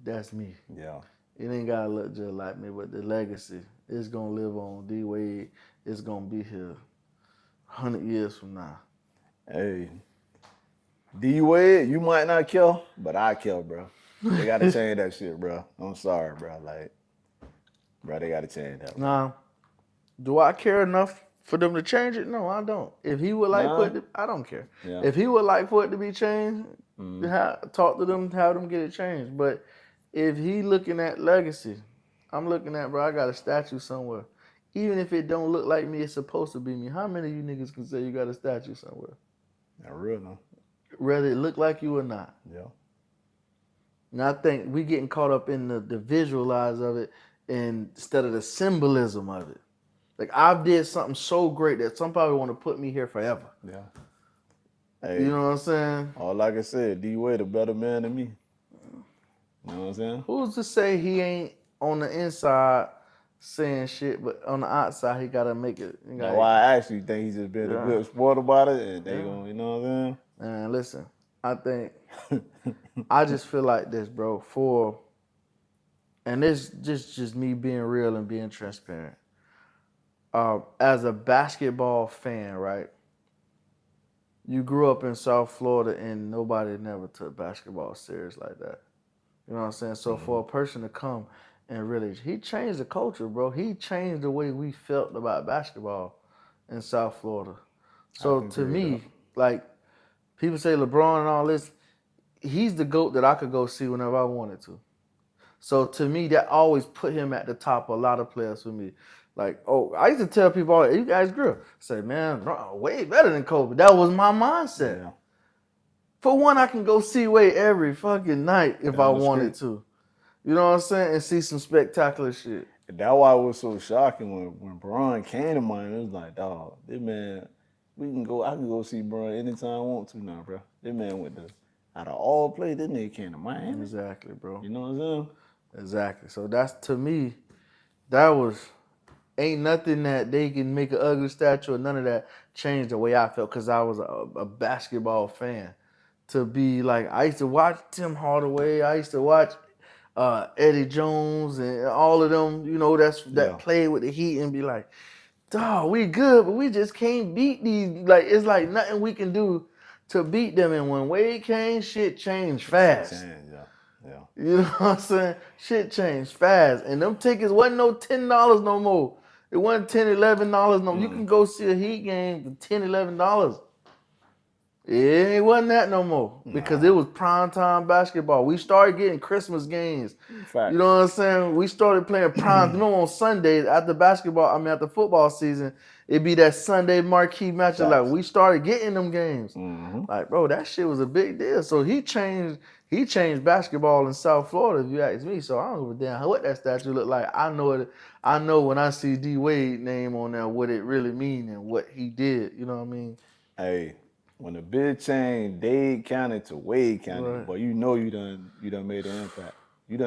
that's me. Yeah. It ain't gotta look just like me, but the legacy is gonna live on. D Wade is gonna be here 100 years from now. Hey, D Wade, you might not kill, but I kill, bro. They gotta change that shit, bro. I'm sorry, bro. Like, bro, they gotta change that. Now, do I care enough for them to change it? No, I don't. If he would like Nah. I don't care. Yeah. If he would like for it to be changed, talk to them, have them get it changed. But if he looking at legacy, I'm looking at, bro, I got a statue somewhere. Even if it don't look like me, it's supposed to be me. How many of you niggas can say you got a statue somewhere? Not real, no. Whether it look like you or not. Yeah. And I think we getting caught up in the visualize of it instead of the symbolism of it. Like I did something so great that somebody want to put me here forever. Yeah. Hey, You know what I'm saying? all like I said, D Wade a better man than me. You know what I'm saying? Who's to say he ain't on the inside saying shit, but on the outside he gotta make it. That's why I actually think he's just been a good sport about it, and they gonna, you know what I'm And listen, I think saying? I just feel like this, bro. And this just me being real and being transparent. As a basketball fan, right? You grew up in South Florida and nobody never took basketball serious like that. You know what I'm saying? So for a person to come and really, he changed the culture, bro. He changed the way we felt about basketball. in South Florida. I So can to agree with that. me, like people say LeBron and all this, he's the GOAT that I could go see whenever I wanted to. So to me, that always put him at the top of a lot of players for me. Like, oh, I used to tell people, all, you guys grew. Say, man, bro, way better than Kobe. That was my mindset. Yeah, For one, I can go see Wade every fucking night if I down the wanted street. to. You know what I'm saying? And see some spectacular shit. That's why it was so shocking when Braun came to mind. It was like, dog, this man, we can go. I can go see Braun anytime I want to now, bro. This man went to out of all places, this nigga came to Miami. Exactly, bro. You know what I'm saying? Exactly. So that's to me, that was ain't nothing that they can make an ugly statue or none of that changed the way I felt because I was a basketball fan. To be like, I used to watch Tim Hardaway, I used to watch Eddie Jones and all of them, you know, that Yeah, played with the Heat and be like, dog, we good, but we just can't beat these. Like, it's like nothing we can do to beat them. And when Wade came, shit changed shit fast. changed. Yeah, yeah. You know what I'm saying? Shit changed fast. And them tickets wasn't no $10 no more. It wasn't $10, $11 no more. You Mm, can go see a Heat game for $10, $11. It wasn't that no more because it nah, was primetime basketball. We started getting Christmas games. You know facts. what I'm saying? We started playing prime. You know, on Sundays after basketball, after football season, it'd be that Sunday marquee matchup. Like Facts. we started getting them games. Mm-hmm. Like, bro, that shit was a big deal. So he changed basketball in South Florida, if you ask me. So I don't give a damn what that statue look like. I know it. I know when I see D Wade name on there what it really mean and what he did. You know what I mean? Hey, when the bid changed Dade County to Wade County, Right. boy, you done made an impact.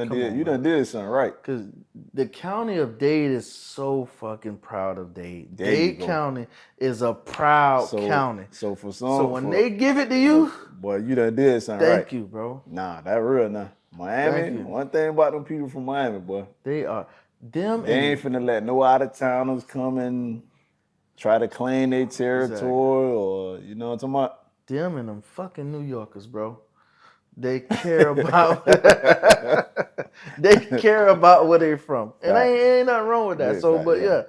Come on, You done man. did something right. Because the county of Dade is so fucking proud of Dade. There you Dade go. County is a proud county. So for So some when for they give it to but you, boy, you done did something right. thank you, bro. Nah, that real now. Thank Miami, you. one thing about them people from Miami, boy, They are them they ain't and finna let no out of towners come and try to claim their exactly territory or you know what I'm talking them and them fucking New Yorkers, bro. They care about they about? care about where they from, and Facts. ain't nothing wrong with that. Big So, fact, but yeah. yeah,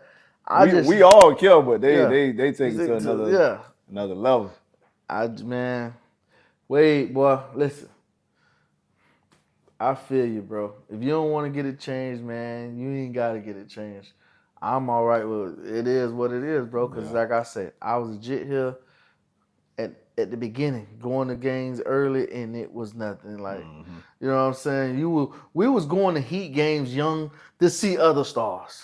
I just We all care, but yeah, they take it to yeah. another level. Man, wait, boy, listen. I feel you, bro. If you don't want to get it changed, man, you ain't got to get it changed. I'm all right with it. It is what it is, bro. Because Yeah. like I said, I was legit here at the beginning, going to games early, and it was nothing. Like, Hmm. you know what I'm saying? We was going to Heat games young to see other stars.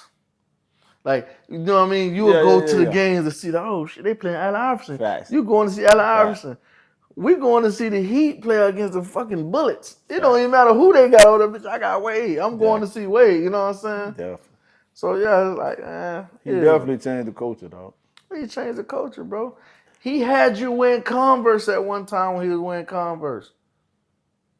Like, you know what I mean? You would Yeah, go yeah, to yeah, the yeah. games to see oh shit, they playing Allen Iverson. Facts. You going to see Allen Fact. Iverson. We going to see the Heat play against the fucking Bullets. It don't Fact. even matter who they got over there, bitch. I got Wade. I'm going to Exactly. see Wade. You know what I'm saying? Definitely. So yeah, it's like, He yeah, definitely changed the culture, dog. he changed the culture, bro. He had you wearing Converse at one time when he was wearing Converse.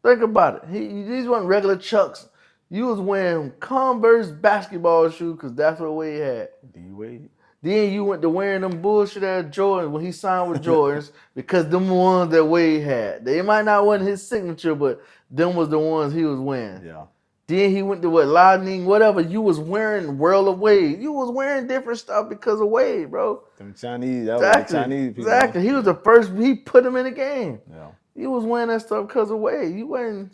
Think about it. These weren't regular Chucks. You was wearing Converse basketball shoes because that's what Wade had. D Wade. Then you went to wearing them bullshit ass Jordans when he signed with Jordans because them ones that Wade had. They might not want his signature, but them was the ones he was wearing. Yeah. Then he went to what Lightning, whatever. You was wearing World of Wade. You was wearing different stuff because of Wade, bro. Them Chinese, that was the Exactly. Chinese people, huh? Exactly. He was Yeah. the first. He put him in the game. Yeah. You was wearing that stuff because of Wade. You wearing.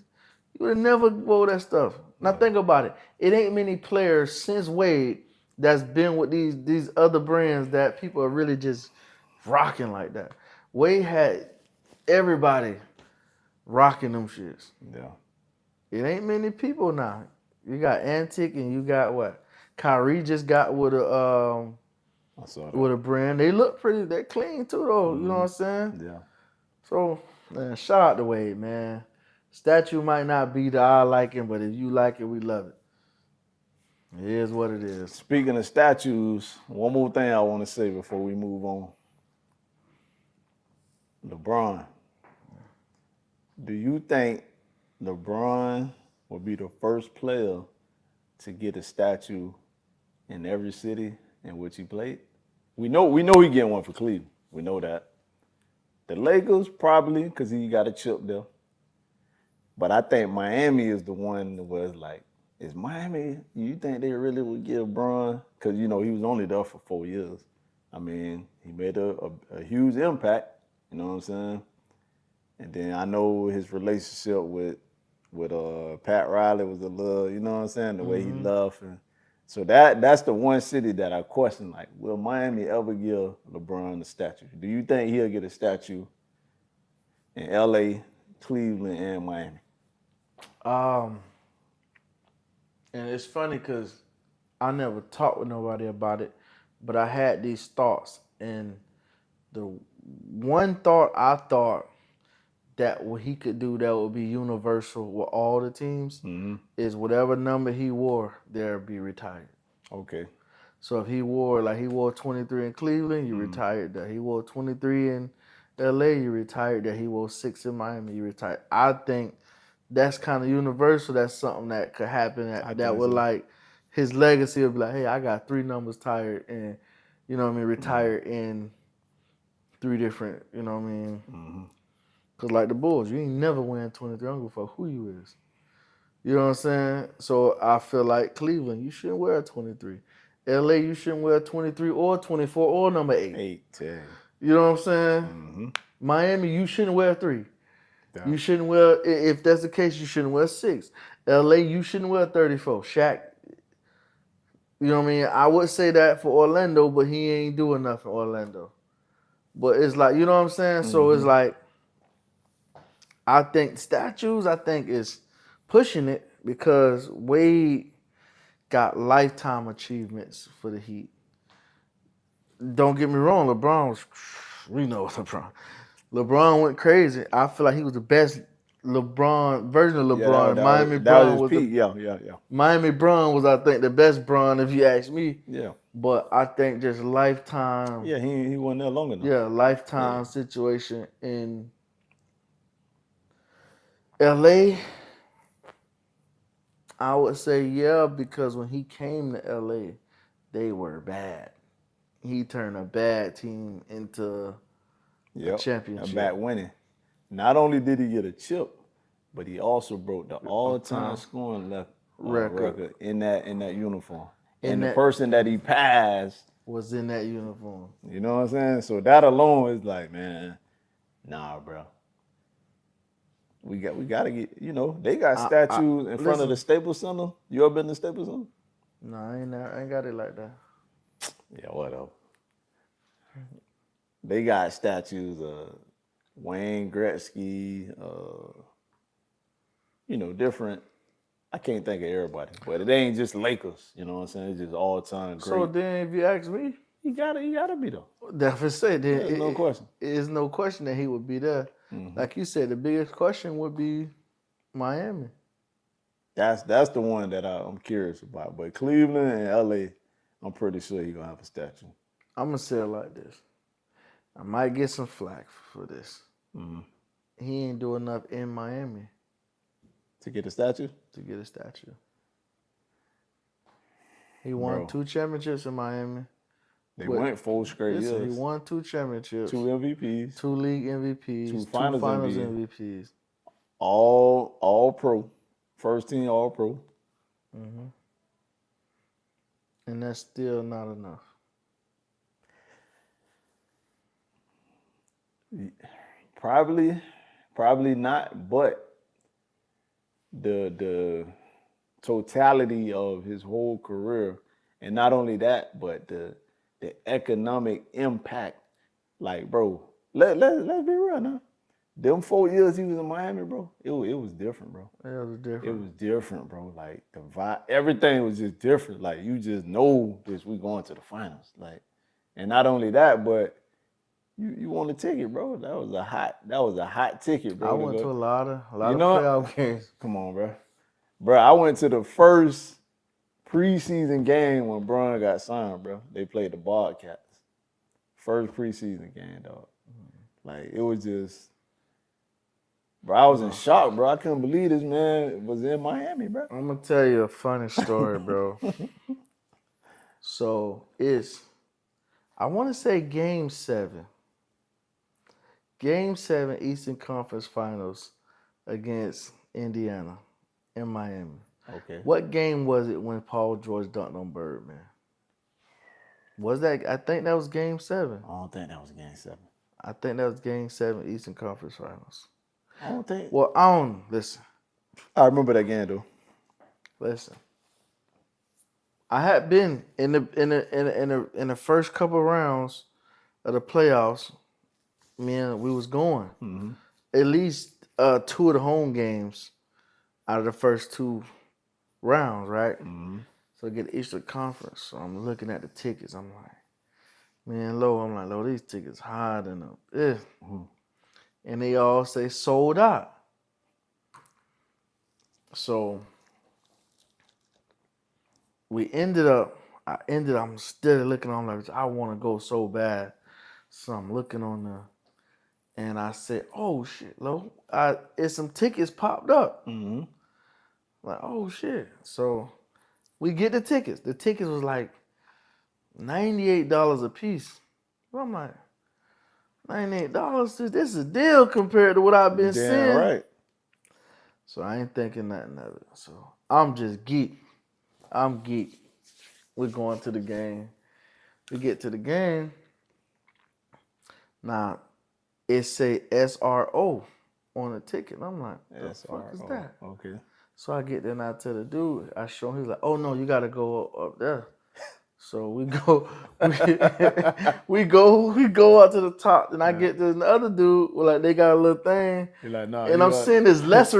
You would have never wore that stuff. Now Yeah. think about it. It ain't many players since Wade that's been with these other brands that people are really just rocking like that. Wade had everybody rocking them shits. Yeah. It ain't many people now. You got Antic and you got what? Kyrie just got I saw that. with a brand. They look pretty. They're clean too though. You know what Hmm. I'm saying? Yeah. So man, shout out to Wade, man. Statue might not be to our liking, but if you like it, we love it. It is what it is. Speaking of statues, one more thing I want to say before we move on. LeBron. Do you think LeBron will be the first player to get a statue in every city in which he played? We know he getting one for Cleveland. We know that. The Lakers probably because he got a chip there. But I think Miami is the one that was like, is Miami? You think they really would give Bron? Because you know he was only there for 4 years. I mean, he made a huge impact. You know what I'm saying? And then I know his relationship with Pat Riley was a little, you know what I'm saying, the way he Mm-hmm. left, and so that's the one city that I question. Like, will Miami ever give LeBron a statue? Do you think he'll get a statue in L.A., Cleveland, and Miami? Um, and it's funny because I never talked with nobody about it, but I had these thoughts, and the one thought I thought that what he could do that would be universal with all the teams Mm-hmm. is whatever number he wore, there be retired. Okay. So if he wore 23 in Cleveland, you Mm-hmm. retired that. He wore 23 in LA, you retired that. He wore 6 in Miami, you retired. I think that's kind of universal. That's something that could happen I that think would so. like his legacy would be like, hey, I got 3 numbers tired and you know what I mean, Mm-hmm. retired in 3 different, you know what I mean? Mm-hmm. Cause like the Bulls, you ain't never win 23. I don't give a fuck who you is. You know what I'm saying? So I feel like Cleveland, you shouldn't wear a 23. LA, you shouldn't wear 23 or 24 or number 8. 8, 10. You know what I'm saying? Mm-hmm. Miami, you shouldn't wear 3. Yeah. You shouldn't wear, if that's the case, you shouldn't wear 6. LA, you shouldn't wear 34. Shaq, you know what I mean? I would say that for Orlando, but he ain't doing nothing for Orlando. But it's like, you know what I'm saying? So it's Mm-hmm. like, I think statues, I think is pushing it because Wade got lifetime achievements for the Heat. Don't get me wrong, LeBron was, we know LeBron. LeBron went crazy. I feel like he was the best LeBron version of Yeah, LeBron. And that was his peak. Yeah, yeah, yeah. Miami Bron was, I think, the best Bron if you ask me. Yeah. But I think just lifetime, Yeah, he wasn't there long enough. yeah, Yeah. lifetime situation in LA. I would say yeah because when he came to LA, they were bad. He turned a bad team into a Yep. And championship back winning. Not only did he get a chip, but he also broke the all-time time scoring record. record in that uniform. And And the that person that he passed, was in that uniform. you know what I'm saying? So that alone is like, man, nah, bro. We gotta get, they got I statues in front of the listen. Staples Center. You ever been to Staples Center? No, I ain't got it like that. Yeah, whatever. They got statues of Wayne Gretzky, different. I can't think of everybody, but it ain't just Lakers. You know what I'm saying? It's just all time So great. then, if you ask me, You gotta be though. that's what I said. Then There's no question. it is no question that he would be there. Hmm. Like you said, the biggest question would be Miami. That's the one that I'm curious about. But Cleveland and LA, I'm pretty sure he gonna have a statue. I'm gonna say it like this. I might get some flack for this. Hmm. He ain't doing enough in Miami To get a statue, to get a statue. He won bro. 2 championships in Miami. They With, went 4 straight listen, he years, won 2 championships, two MVPs, 2 league two MVPs, two Finals finals MVP, MVPs. all pro, first team all pro. Hmm. And that's still not enough. Probably not, but the totality of his whole career, and not only that, but the economic impact. Like, bro, let's be real now. Them 4 years he was in Miami, bro, it was different, bro. It was It different. was different, bro. Like the vibe, everything was just different. Like you just know this, we going to the finals. Like, and not only that, but you won the ticket, bro. That was a hot ticket, I bro. To went go. to a lot You of know, playoff games. come on, bro. Bro, I went to the first preseason game when Bron got signed, bro. They played the Bobcats. First preseason game, dog. Like it was just, bro. I was in shock, bro. I couldn't believe this man was in Miami, bro. I'm gonna tell you a funny story, bro. So I want to say Game 7 Eastern Conference Finals against Indiana in Miami. Okay. What game was it when Paul George dunked on Birdman? Was that? I think that was Game 7. I don't think that was Game 7. I think that was Game 7 Eastern Conference Finals. I don't think. Well, I don't listen. I remember that game though. Listen. I had been in the first couple rounds of the playoffs. Man, we was going Mm-hmm. at least 2 of the home games out of the first 2 rounds, right? Mm-hmm. So I get the Eastern Conference. So I'm looking at the tickets. I'm like, man, Lo, these tickets higher than them. Mm-hmm. And they all say sold out. So I'm still looking on like, I want to go so bad. So I'm looking on and I said, oh shit, Lo, it's some tickets popped up. Mm-hmm. Like, oh shit. So we get the tickets. The tickets was like $98 a piece. So I'm like, $98? This is a deal compared to what I've been Damn seeing. right. So I ain't thinking nothing of it. So I'm just geek. I'm geek. We're going to the game. We get to the game. Now, it say SRO on the ticket. I'm like, the fuck is that? Okay. So I get there and I tell the dude, I show him, he's like, oh no, you gotta go up there. So we go, we go up to the top. Then I get to the other dude, like they got a little thing. You're like, nah. And I'm seeing it's less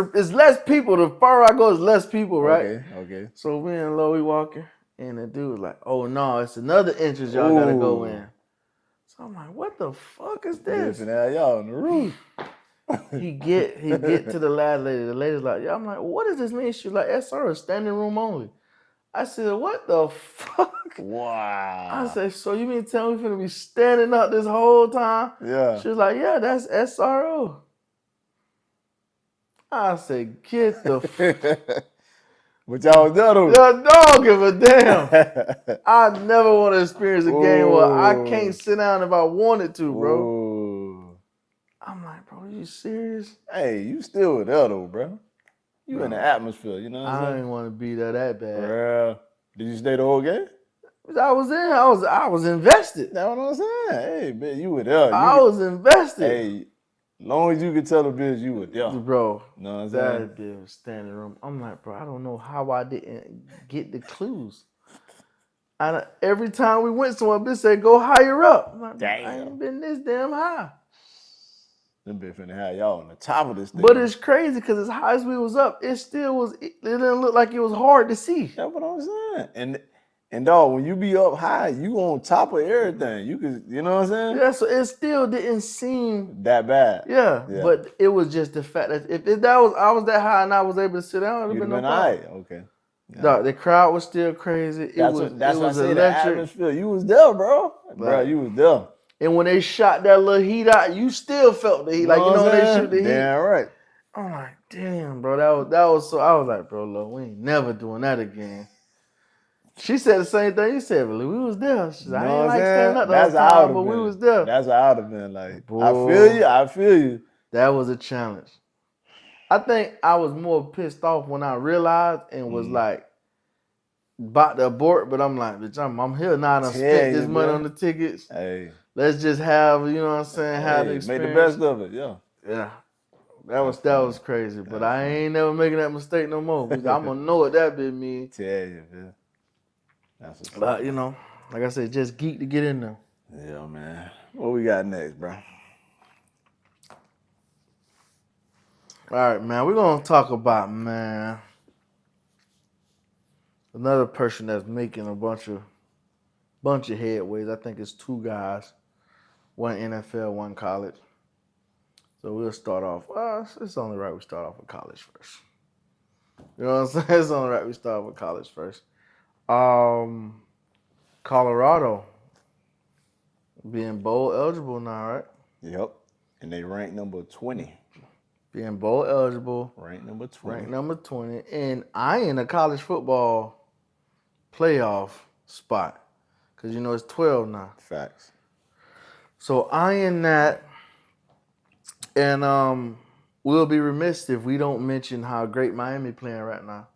people. The farther I go, it's less people, right? Okay. So me and Lo, we walking, and the dude was like, oh no, it's another entrance y'all gotta go in. So I'm like, what the fuck is this? Y'all on the roof. He get to the last lady. The lady's like, yeah. I'm like, what does this mean? She's like, SR, standing room only. I said, what the fuck? Wow. I said, so you mean to tell me we're finna be standing up this whole time? Yeah. She was like, yeah, that's SRO. I said, get the fuck. But y'all was there though. Yeah, don't give a damn. I never want to experience a game where I can't sit down if I wanted to, bro. Ooh. I'm like, bro, are you serious? Hey, you still with there though, bro. You in the atmosphere, you know what I'm I saying? didn't want to be there that bad. Bro. Did you stay the whole game? I was invested. That's what I'm saying. Hey, man, you were there. I was invested. Hey, long as you could tell the bitch you were there. Bro, you know what I'm saying? that bitch was standing room. I'm like, bro, I don't know how I didn't get the clues. Every time we went somewhere, bitch said, go higher up. I'm like, damn. I ain't been this damn high. Them bitch finna have y'all on the top of this thing. But it's crazy because as high as we was up, it didn't look like it was hard to see. That's what I'm saying. And dog, when you be up high, you on top of everything. You know what I'm saying? Yeah, so it still didn't seem that bad. Yeah, but it was just the fact that if I was that high and I was able to sit down, it would have been no problem. Okay. Yeah. Dog, the crowd was still crazy. That's what I say, the atmosphere. You was there, bro. Bro, you was there. And when they shot that little heat out, you still felt the heat. Like, you know when they shoot the heat? Damn right. I'm like, damn, bro. That was so. I was like, bro, look, we ain't never doing that again. She said the same thing you said, but we was there. She said, I ain't like standing up the time, but we was there. That's how I would have been. Like, boy, I feel you. That was a challenge. I think I was more pissed off when I realized and was like about to abort, but I'm like, bitch, I'm here now and I spent this money on the tickets. Hey. Let's just have, you know what I'm saying, have the experience. Make the best of it, yeah. Yeah. That was crazy, but I ain't never making that mistake no more. I'm gonna know what that bit mean. Tell you, man. That's what's But you know, like I said, just geek to get in there. Yeah, man. What we got next, bro? All right, man. We're gonna talk about, man, another person that's making a bunch of headways. I think it's 2 guys, one NFL, one college. So we'll start off. It's only right we start off with college first. You know what I'm saying? It's only right we start with college first. Colorado being bowl eligible now, right? Yep. And they rank number 20. Being bowl eligible. Rank number 20. Rank number 20. And eyeing a college football playoff spot. Because, you know, it's 12 now. Facts. So eyeing that. And we'll be remiss if we don't mention how great Miami playing right now.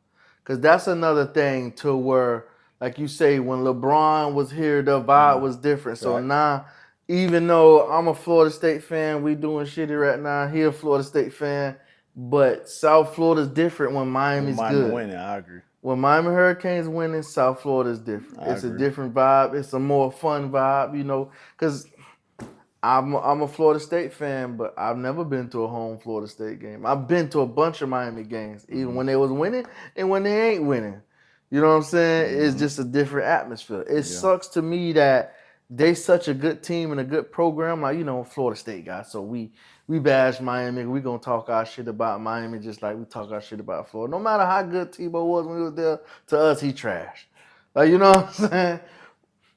Because that's another thing to where, like you say, when LeBron was here, the vibe was different. So Right. now, even though I'm a Florida State fan, we doing shitty right now. He a Florida State fan, but South Florida's different when When Miami's Miami good. winning, I agree. When Miami Hurricanes winning, South Florida is different. I It's a agree. different vibe. It's a more fun vibe, you know, because I'm a Florida State fan, but I've never been to a home Florida State game. I've been to a bunch of Miami games, even when they was winning and when they ain't winning. You know what I'm saying? It's just a different atmosphere. It Yeah. sucks to me that they such a good team and a good program, like Florida State guys. So we bash Miami. We gonna talk our shit about Miami just like we talk our shit about Florida. No matter how good Tebow was when he was there, to us he trash. Like you know what I'm saying?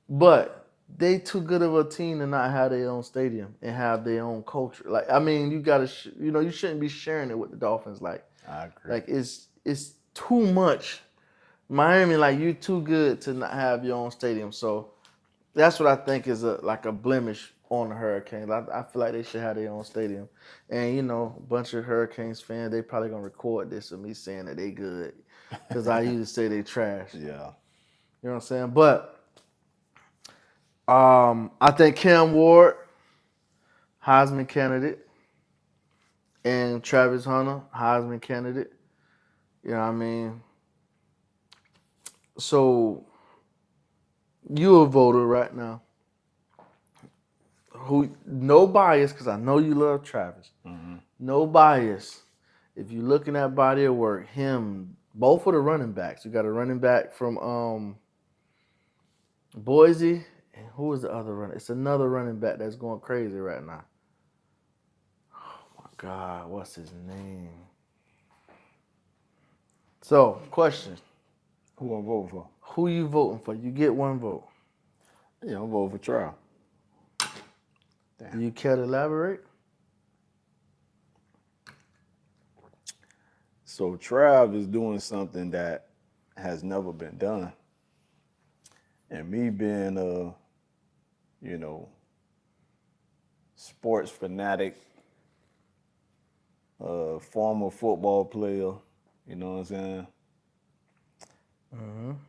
But they too good of a team to not have their own stadium and have their own culture. Like I mean, you gotta, you shouldn't be sharing it with the Dolphins. I agree. Like it's too much. Miami, like you too good to not have your own stadium. So that's what I think is a blemish on the Hurricanes. I feel like they should have their own stadium. And a bunch of Hurricanes fans, they probably gonna record this of me saying that they good, because I used to say they trash. Yeah. You know what I'm saying? But I think Cam Ward, Heisman candidate, and Travis Hunter, Heisman candidate. You know what I mean? So you a voter right now. Who? No bias, because I know you love Travis. No bias. If you're looking at body of work, him, both of the running backs. You got a running back from Boise, and who is the other runner? It's another running back that's going crazy right now. God, what's his name? So, question. Who I'm voting for? Who you voting for? You get one vote. Yeah, I'm voting for trial. Do you care to elaborate? So Trav is doing something that has never been done. And me being you know, sports fanatic, former football player, you know what I'm saying?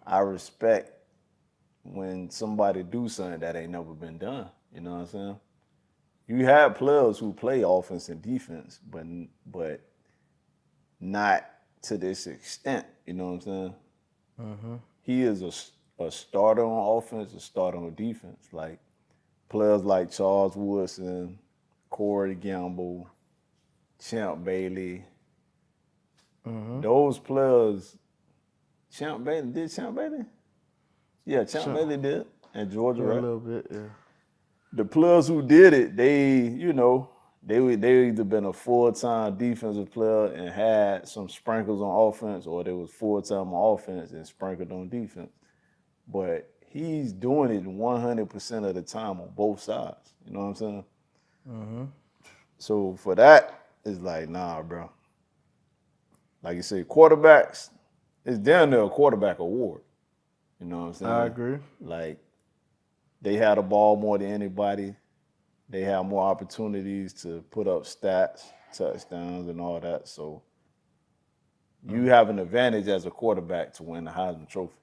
I respect when somebody do something that ain't never been done. You know what I'm saying? You have players who play offense and defense, but not to this extent. You know what I'm saying? He is a starter on offense, a starter on defense. Like players like Charles Woodson, Corey Gamble, Champ Bailey. Those players, Champ Bailey, did Champ Bailey? Yeah, Champ Bailey did. And Georgia, Yeah, a right? little bit, yeah. The players who did it, they either been a full-time defensive player and had some sprinkles on offense, or they was full-time on offense and sprinkled on defense. But he's doing it 100% of the time on both sides. You know what I'm saying? So for that, it's like, nah, bro. Like you say, quarterbacks, it's down there a quarterback award. You know what I'm saying? I agree. Like, they had the ball more than anybody. They have more opportunities to put up stats, touchdowns, and all that. So you have an advantage as a quarterback to win the Heisman Trophy.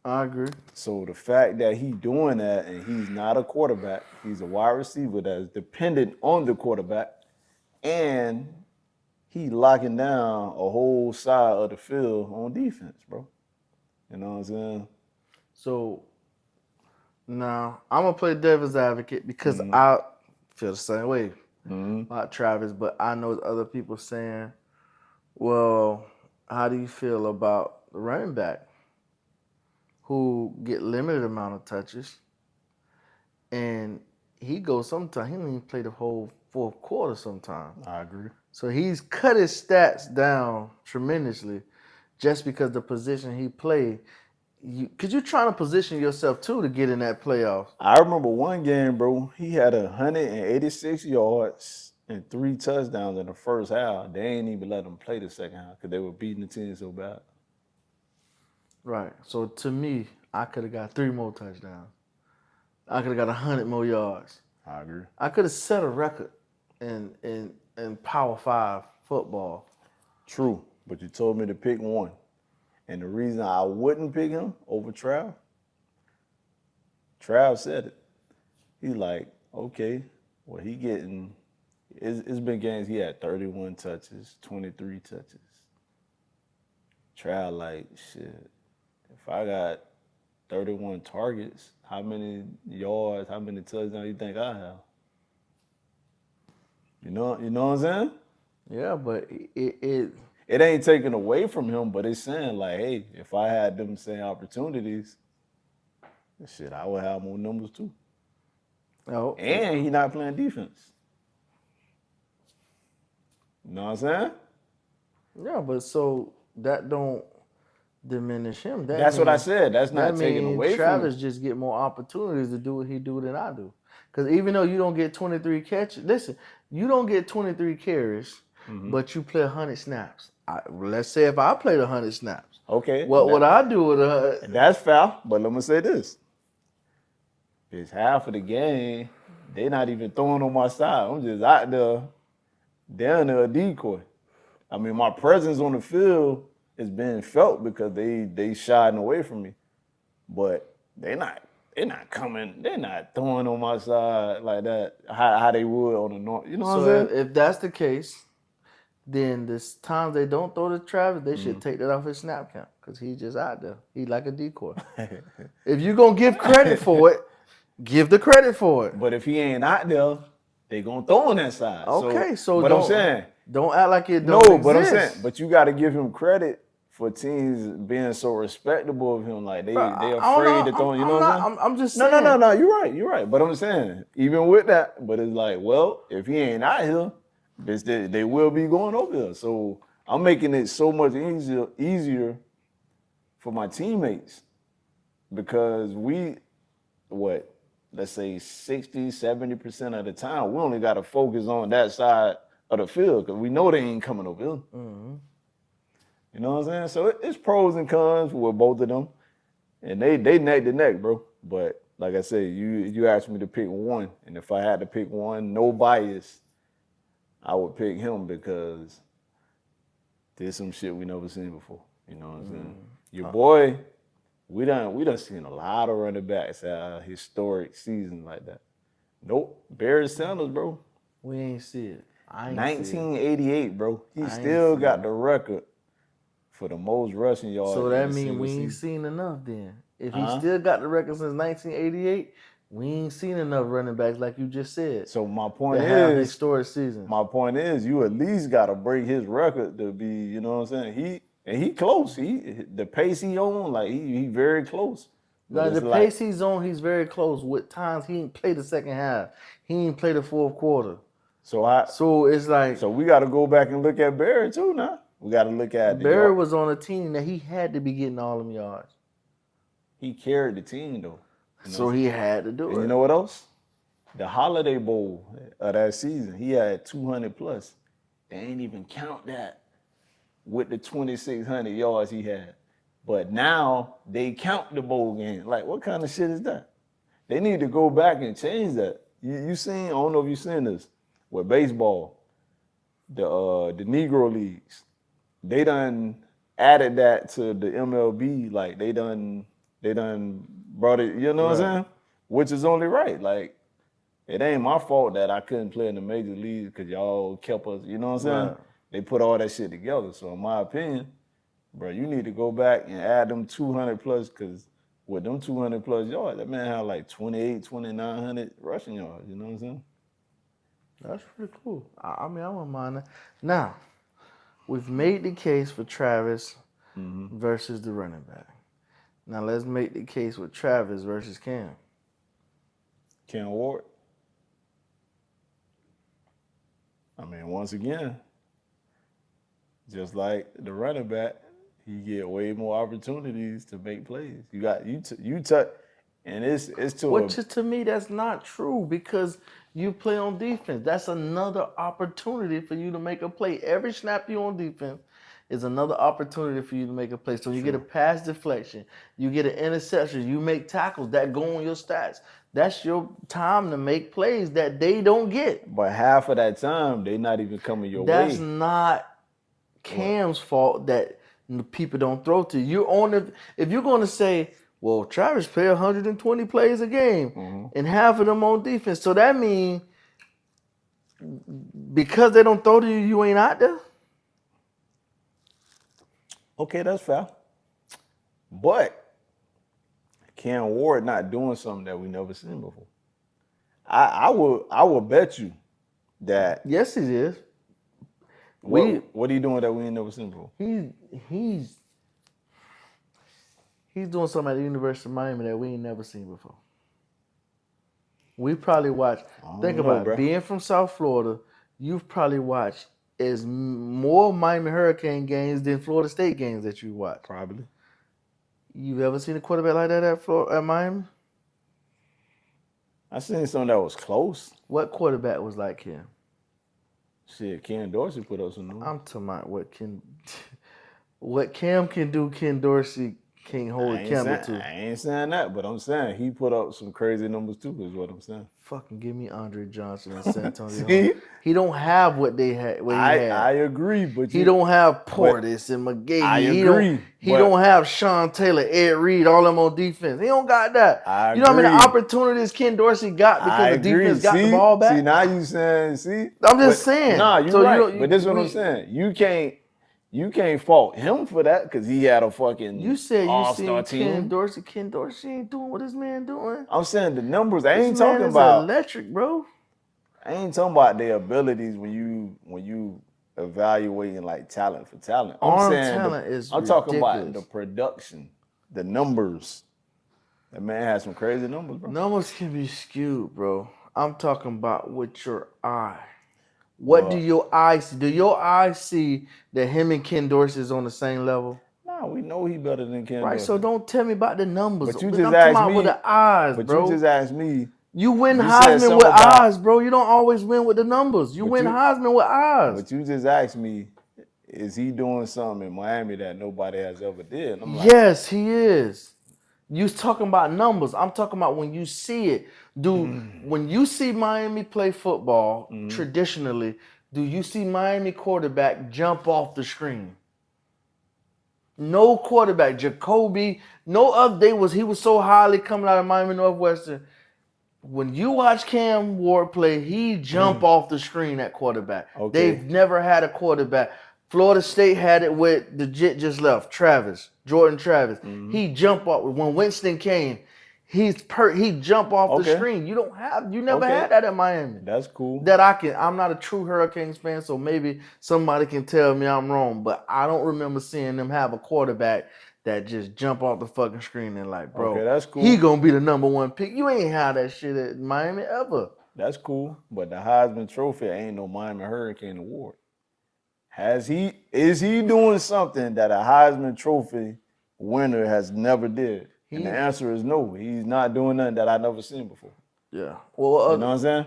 I agree. So the fact that he's doing that and he's not a quarterback, he's a wide receiver that is dependent on the quarterback, and he locking down a whole side of the field on defense, bro. You know what I'm saying? So now I'm gonna play devil's advocate because I feel the same way about Travis, but I know other people saying, well, how do you feel about the running back who get limited amount of touches and he goes sometimes he don't even play the whole fourth quarter sometimes. I agree. So he's cut his stats down tremendously just because the position he played. Because you're trying to position yourself too to get in that playoff. I remember one game, bro. He had 186 yards and 3 touchdowns in the first half. They ain't even let him play the second half because they were beating the team so bad. Right. So to me, I could have got 3 more touchdowns. I could have got 100 more yards. I agree. I could have set a record in Power 5 football. True, but you told me to pick one. And the reason I wouldn't pick him over Trav said it. He's like, okay, well, it's been games he had 31 touches, 23 touches. Trav like, shit, if I got 31 targets, how many yards, how many touchdowns you think I have? You know what I'm saying? Yeah, but It ain't taken away from him, but it's saying like, hey, if I had them same opportunities, shit, I would have more numbers too. oh, And he not playing defense. You know what I'm saying? yeah, but so that don't diminish him. That's what I said. That's That not taken means away from Travis him. just get more opportunities to do what he do than I do. Because even though you don't get 23 catches, listen, you don't get 23 carries, but you play 100 snaps. Let's say if I played 100 snaps, Okay. what would I do with 100? That's foul, but let me say this. It's half of the game. They not even throwing on my side. I'm just out there, down there a decoy. I mean, my presence on the field is being felt because they shining away from me. But they're not coming, they're not throwing on my side like that, how they would on the north. You know what I'm So saying? if that's the case, then the times they don't throw to Travis, they should take that off his snap count because he's just out there. He like a decoy. If you're going to give credit for it, give the credit for it. But if he ain't out there, they gonna throw on that side. Okay, so but I'm saying, don't act like it no, don't but I'm exist. saying, but you got to give him credit for teams being so respectable of him. Like they afraid to throw. You know what I'm saying? I'm just saying. No. You're right. But I'm saying, even with that, but it's like, well, if he ain't out here, they will be going over there. So I'm making it so much easier for my teammates because let's say 60, 70% of the time, we only got to focus on that side of the field because we know they ain't coming over here. Mm-hmm. You know what I'm saying? So it's pros and cons with both of them. And they neck to neck, bro. But like I said, you asked me to pick one. And if I had to pick one, no bias, I would pick him because there's some shit we never seen before. You know what I'm saying? Your boy, we done seen a lot of running backs at a historic season like that. Nope. Barry Sanders, bro. We ain't see it. I ain't 1988, bro. He still got the record for the most rushing yards. So that means we ain't seen enough then. If he still got the record since 1988, we ain't seen enough running backs like you just said. So my point have is, historic season. My point is, you at least got to break his record to be, you know what I'm saying? He close. The pace he on, like he very close. Now the pace he's on, he's very close. With times he ain't play the second half, he ain't play the fourth quarter. So it's like, so we got to go back and look at Barry too now. We got to look at Barry was on a team that he had to be getting all them yards. He carried the team though. So he had to do it. And you know what else? The Holiday Bowl of that season, he had 200 plus. They ain't even count that with the 2,600 yards he had. But now they count the bowl game. Like, what kind of shit is that? They need to go back and change that. You seen? I don't know if you seen this with baseball, the Negro leagues. They done added that to the MLB. Like they done brought it. You know what I'm saying? Which is only right. Like it ain't my fault that I couldn't play in the major leagues because y'all kept us. You know what I'm saying? Right. They put all that shit together. So in my opinion, bro, you need to go back and add them 200 plus because with them 200 plus yards, that man had like 2,900 rushing yards. You know what I'm saying? That's pretty cool. I mean, I wouldn't mind that. Now, we've made the case for Travis versus the running back. Now, let's make the case with Travis versus Cam. Cam Ward. I mean, once again, just like the running back, he get way more opportunities to make plays. You got you touch, and it's to Which to me that's not true because you play on defense. That's another opportunity for you to make a play. Every snap you on defense is another opportunity for you to make a play. So you get a pass deflection, you get an interception, you make tackles that go on your stats. That's your time to make plays that they don't get. But half of that time, they not even coming your way. That's not Cam's fault that and the people don't throw to you. You're on the, if you're going to say, well, Travis play 120 plays a game, and half of them on defense, so that means because they don't throw to you, you ain't out there. Okay, that's fair. But Cam Ward not doing something that we never seen before. I will bet you that. Yes, he is. What are you doing that we ain't never seen before? He's doing something at the University of Miami that we ain't never seen before. We probably watched. Think about it. Being from South Florida, you've probably watched as more Miami Hurricane games than Florida State games that you watched. Probably. You've ever seen a quarterback like that at Miami? I seen something that was close. What quarterback was like him? Shit, Ken Dorsey put up some numbers. I'm talking about what Cam can do. Ken Dorsey can't hold a candle to. I ain't saying that, but I'm saying he put up some crazy numbers too. Is what I'm saying. Fucking give me Andre Johnson and San Antonio. He don't have what they had. I agree, but he don't have Portis and McGee. I agree. He don't have Sean Taylor, Ed Reed, all them on defense. He don't got that. You know how many opportunities Ken Dorsey got because the defense got the ball back? See, now you saying, I'm just saying. Nah, you're right. But this is what I'm saying. You can't fault him for that because he had a fucking all-star team. Ken Dorsey ain't doing what this man doing. I'm saying the numbers. I ain't talking about electric, bro. I ain't talking about their abilities when you evaluating like talent for talent. I'm talking about the production, the numbers. That man has some crazy numbers, bro. Numbers can be skewed, bro. I'm talking about with your eye. What do your eyes see? Do your eyes see that him and Ken Dorsey is on the same level? Nah, we know he better than Ken Dorsey. Right, so don't tell me about the numbers. But you just asked me with the eyes, but bro. you just asked me. You win Heisman with eyes, bro. You don't always win with the numbers. You win Heisman with eyes. But you just asked me, is he doing something in Miami that nobody has ever did? I'm like, yes, he is. You talking about numbers. I'm talking about when you see it. When you see Miami play football, traditionally, do you see Miami quarterback jump off the screen? No quarterback. Jacoby, no other. He was so highly coming out of Miami Northwestern. When you watch Cam Ward play, he jump off the screen at quarterback. Okay. They've never had a quarterback. Florida State had it with the Jit just left, Jordan Travis. He jumped off when Winston came. He jump off the screen. You never had that at Miami. That's cool. I'm not a true Hurricanes fan, so maybe somebody can tell me I'm wrong, but I don't remember seeing them have a quarterback that just jump off the fucking screen and like, bro, that's cool. He gonna be the number one pick. You ain't had that shit at Miami ever. That's cool, but the Heisman Trophy ain't no Miami Hurricane award. Is he doing something that a Heisman Trophy winner has never did? And the answer is no. He's not doing nothing that I've never seen before. Yeah. Well, you know what I'm saying?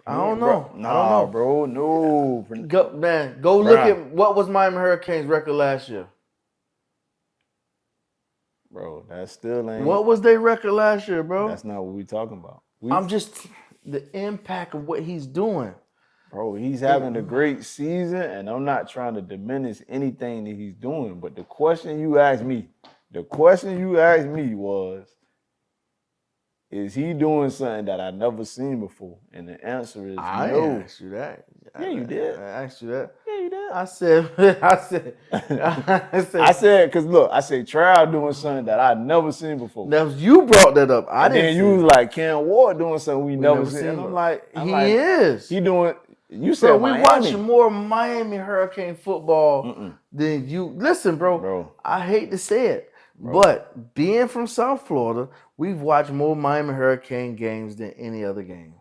I don't know. Nah, bro. No. Go look at what was Miami Hurricanes record last year. Bro, that still ain't. What was their record last year, bro? That's not what we talking about. I'm just the impact of what he's doing. Bro, he's having a great season, and I'm not trying to diminish anything that he's doing. But the question you asked me was, is he doing something that I never seen before? And the answer is no. I asked you that. Yeah, you did. I asked you that. Yeah, you did. I said, because look, I said Trav doing something that I never seen before. You brought that up. Then you was like Cam Ward doing something we never seen. And I'm like, he is. He doing. You said we watching more Miami Hurricane football than you. Listen, bro. I hate to say it, but being from South Florida, we've watched more Miami Hurricane games than any other games.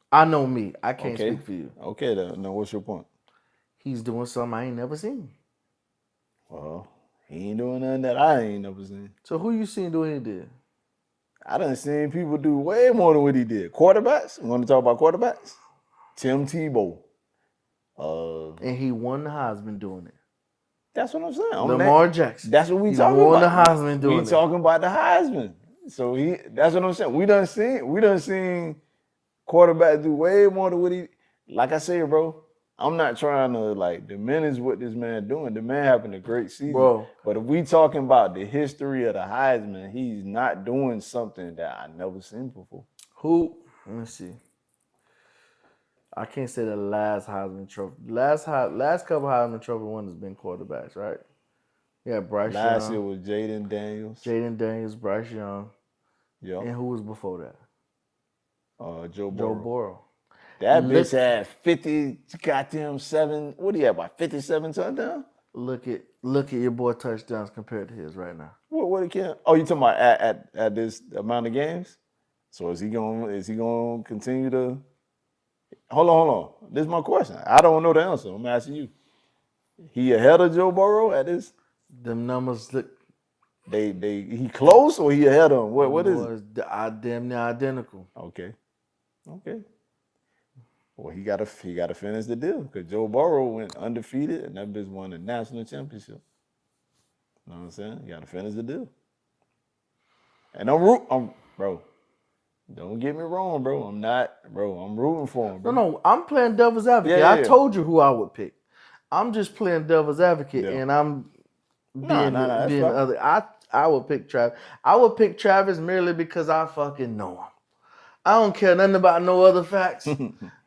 I know me. I can't speak for you. Okay, then. Now, what's your point? He's doing something I ain't never seen. Well, he ain't doing nothing that I ain't never seen. So who you seen do what he did? I done seen people do way more than what he did. Quarterbacks? You want to talk about quarterbacks? Tim Tebow. And he won the Heisman doing it. That's what I'm saying. Lamar Jackson. That's what we talking about. He won the Heisman doing it. We talking about the Heisman. So that's what I'm saying. We done seen quarterbacks do way more than what he. Like I said, bro, I'm not trying to like diminish what this man doing. The man having a great season. Bro. But if we talking about the history of the Heisman, he's not doing something that I never seen before. Who? Let me see. I can't say the last Heisman Trophy. Last couple Heisman Trophy winners been quarterbacks, right? Yeah, Bryce Last Young. year was Jaden Daniels. Jaden Daniels, Bryce Young. Yeah. And who was before that? Joe Joe Burrow. Burrow. That bitch had 50 goddamn 7. What do you have, about 57 touchdowns? Look at your boy touchdowns compared to his right now. What he can? Oh, you talking about at this amount of games? So is he gonna continue to? Hold on. This is my question. I don't know the answer. I'm asking you. He ahead of Joe Burrow at this? Them numbers look. He close or he ahead of him? What is it? Damn near identical. Okay. Well, he gotta finish the deal because Joe Burrow went undefeated and that bitch won the national championship. You know what I'm saying? You gotta finish the deal. And bro. Don't get me wrong, bro. I'm rooting for him, bro. No, I'm playing devil's advocate. Yeah. I told you who I would pick. I'm just playing devil's advocate, and I'm being the other. I would pick Travis. I would pick Travis merely because I fucking know him. I don't care nothing about no other facts.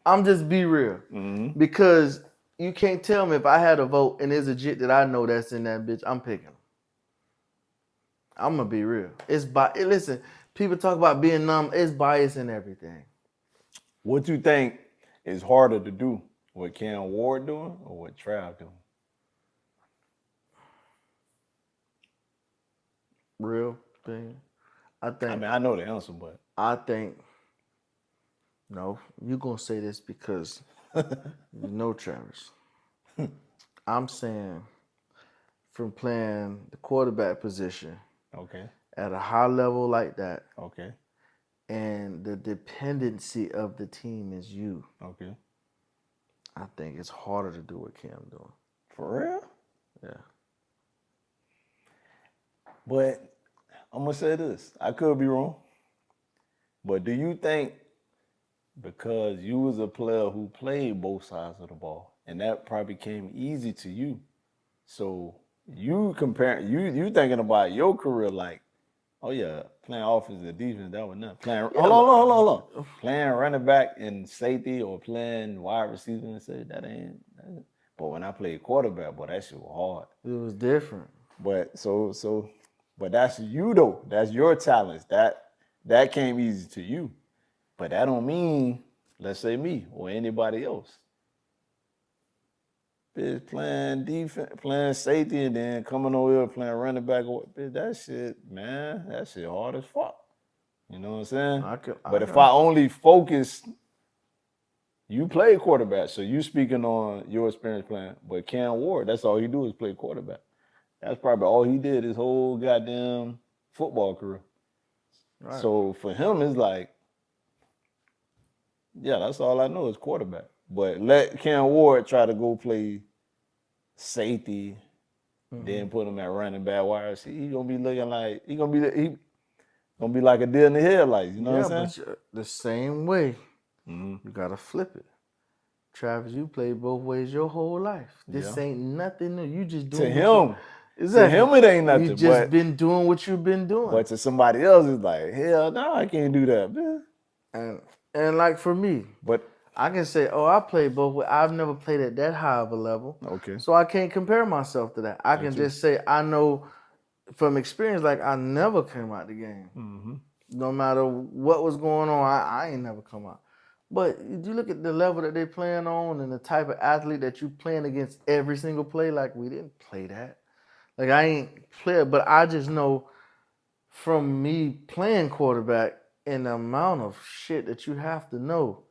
I'm just be real. Mm-hmm. Because you can't tell me if I had a vote and there's a jit that I know that's in that bitch, I'm picking him. I'm going to be real. Listen, people talk about being numb. It's bias in everything. What you think is harder to do? What Cam Ward doing or what Trav doing? Real thing. I know the answer, but I think, no, you're going to say this because you know Travis. I'm saying from playing the quarterback position at a high level like that, and the dependency of the team is you. I think it's harder to do what Cam doing. For real? Yeah. But I'm going to say this. I could be wrong. But do you think because you was a player who played both sides of the ball and that probably came easy to you, so you thinking about your career like, oh yeah, playing offense and defense, that was nothing. Hold on. Playing running back and safety or playing wide receiver and safety, that ain't. But when I played quarterback, boy, that shit was hard. It was different. But but that's you though. That's your talents. That came easy to you. But that don't mean, let's say me or anybody else. Bitch, playing defense, playing safety, and then coming over here playing running back. Bitch, that shit hard as fuck. You know what I'm saying? But if I only focus, you play quarterback, so you speaking on your experience playing. But Cam Ward, that's all he do is play quarterback. That's probably all he did his whole goddamn football career. Right. So for him, it's like, yeah, that's all I know is quarterback. But let Cam Ward try to go play safety, then put him at running back wide receiver. He gonna be looking like he gonna be like a deer in the headlights. You know what I'm saying? But the same way, you gotta flip it. Travis, you played both ways your whole life. This ain't nothing new. You just doing to him. Exactly. To him, it ain't nothing. You just been doing what you've been doing. But to somebody else, it's like, hell no, I can't do that, man. And like for me, but I can say, oh, I played both ways. I've never played at that high of a level. Okay. So I can't compare myself to that. I can just say I know from experience, like I never came out the game. No matter what was going on, I ain't never come out. But you look at the level that they playing on and the type of athlete that you playing against every single play, like we didn't play that. Like I ain't played, but I just know from me playing quarterback and the amount of shit that you have to know.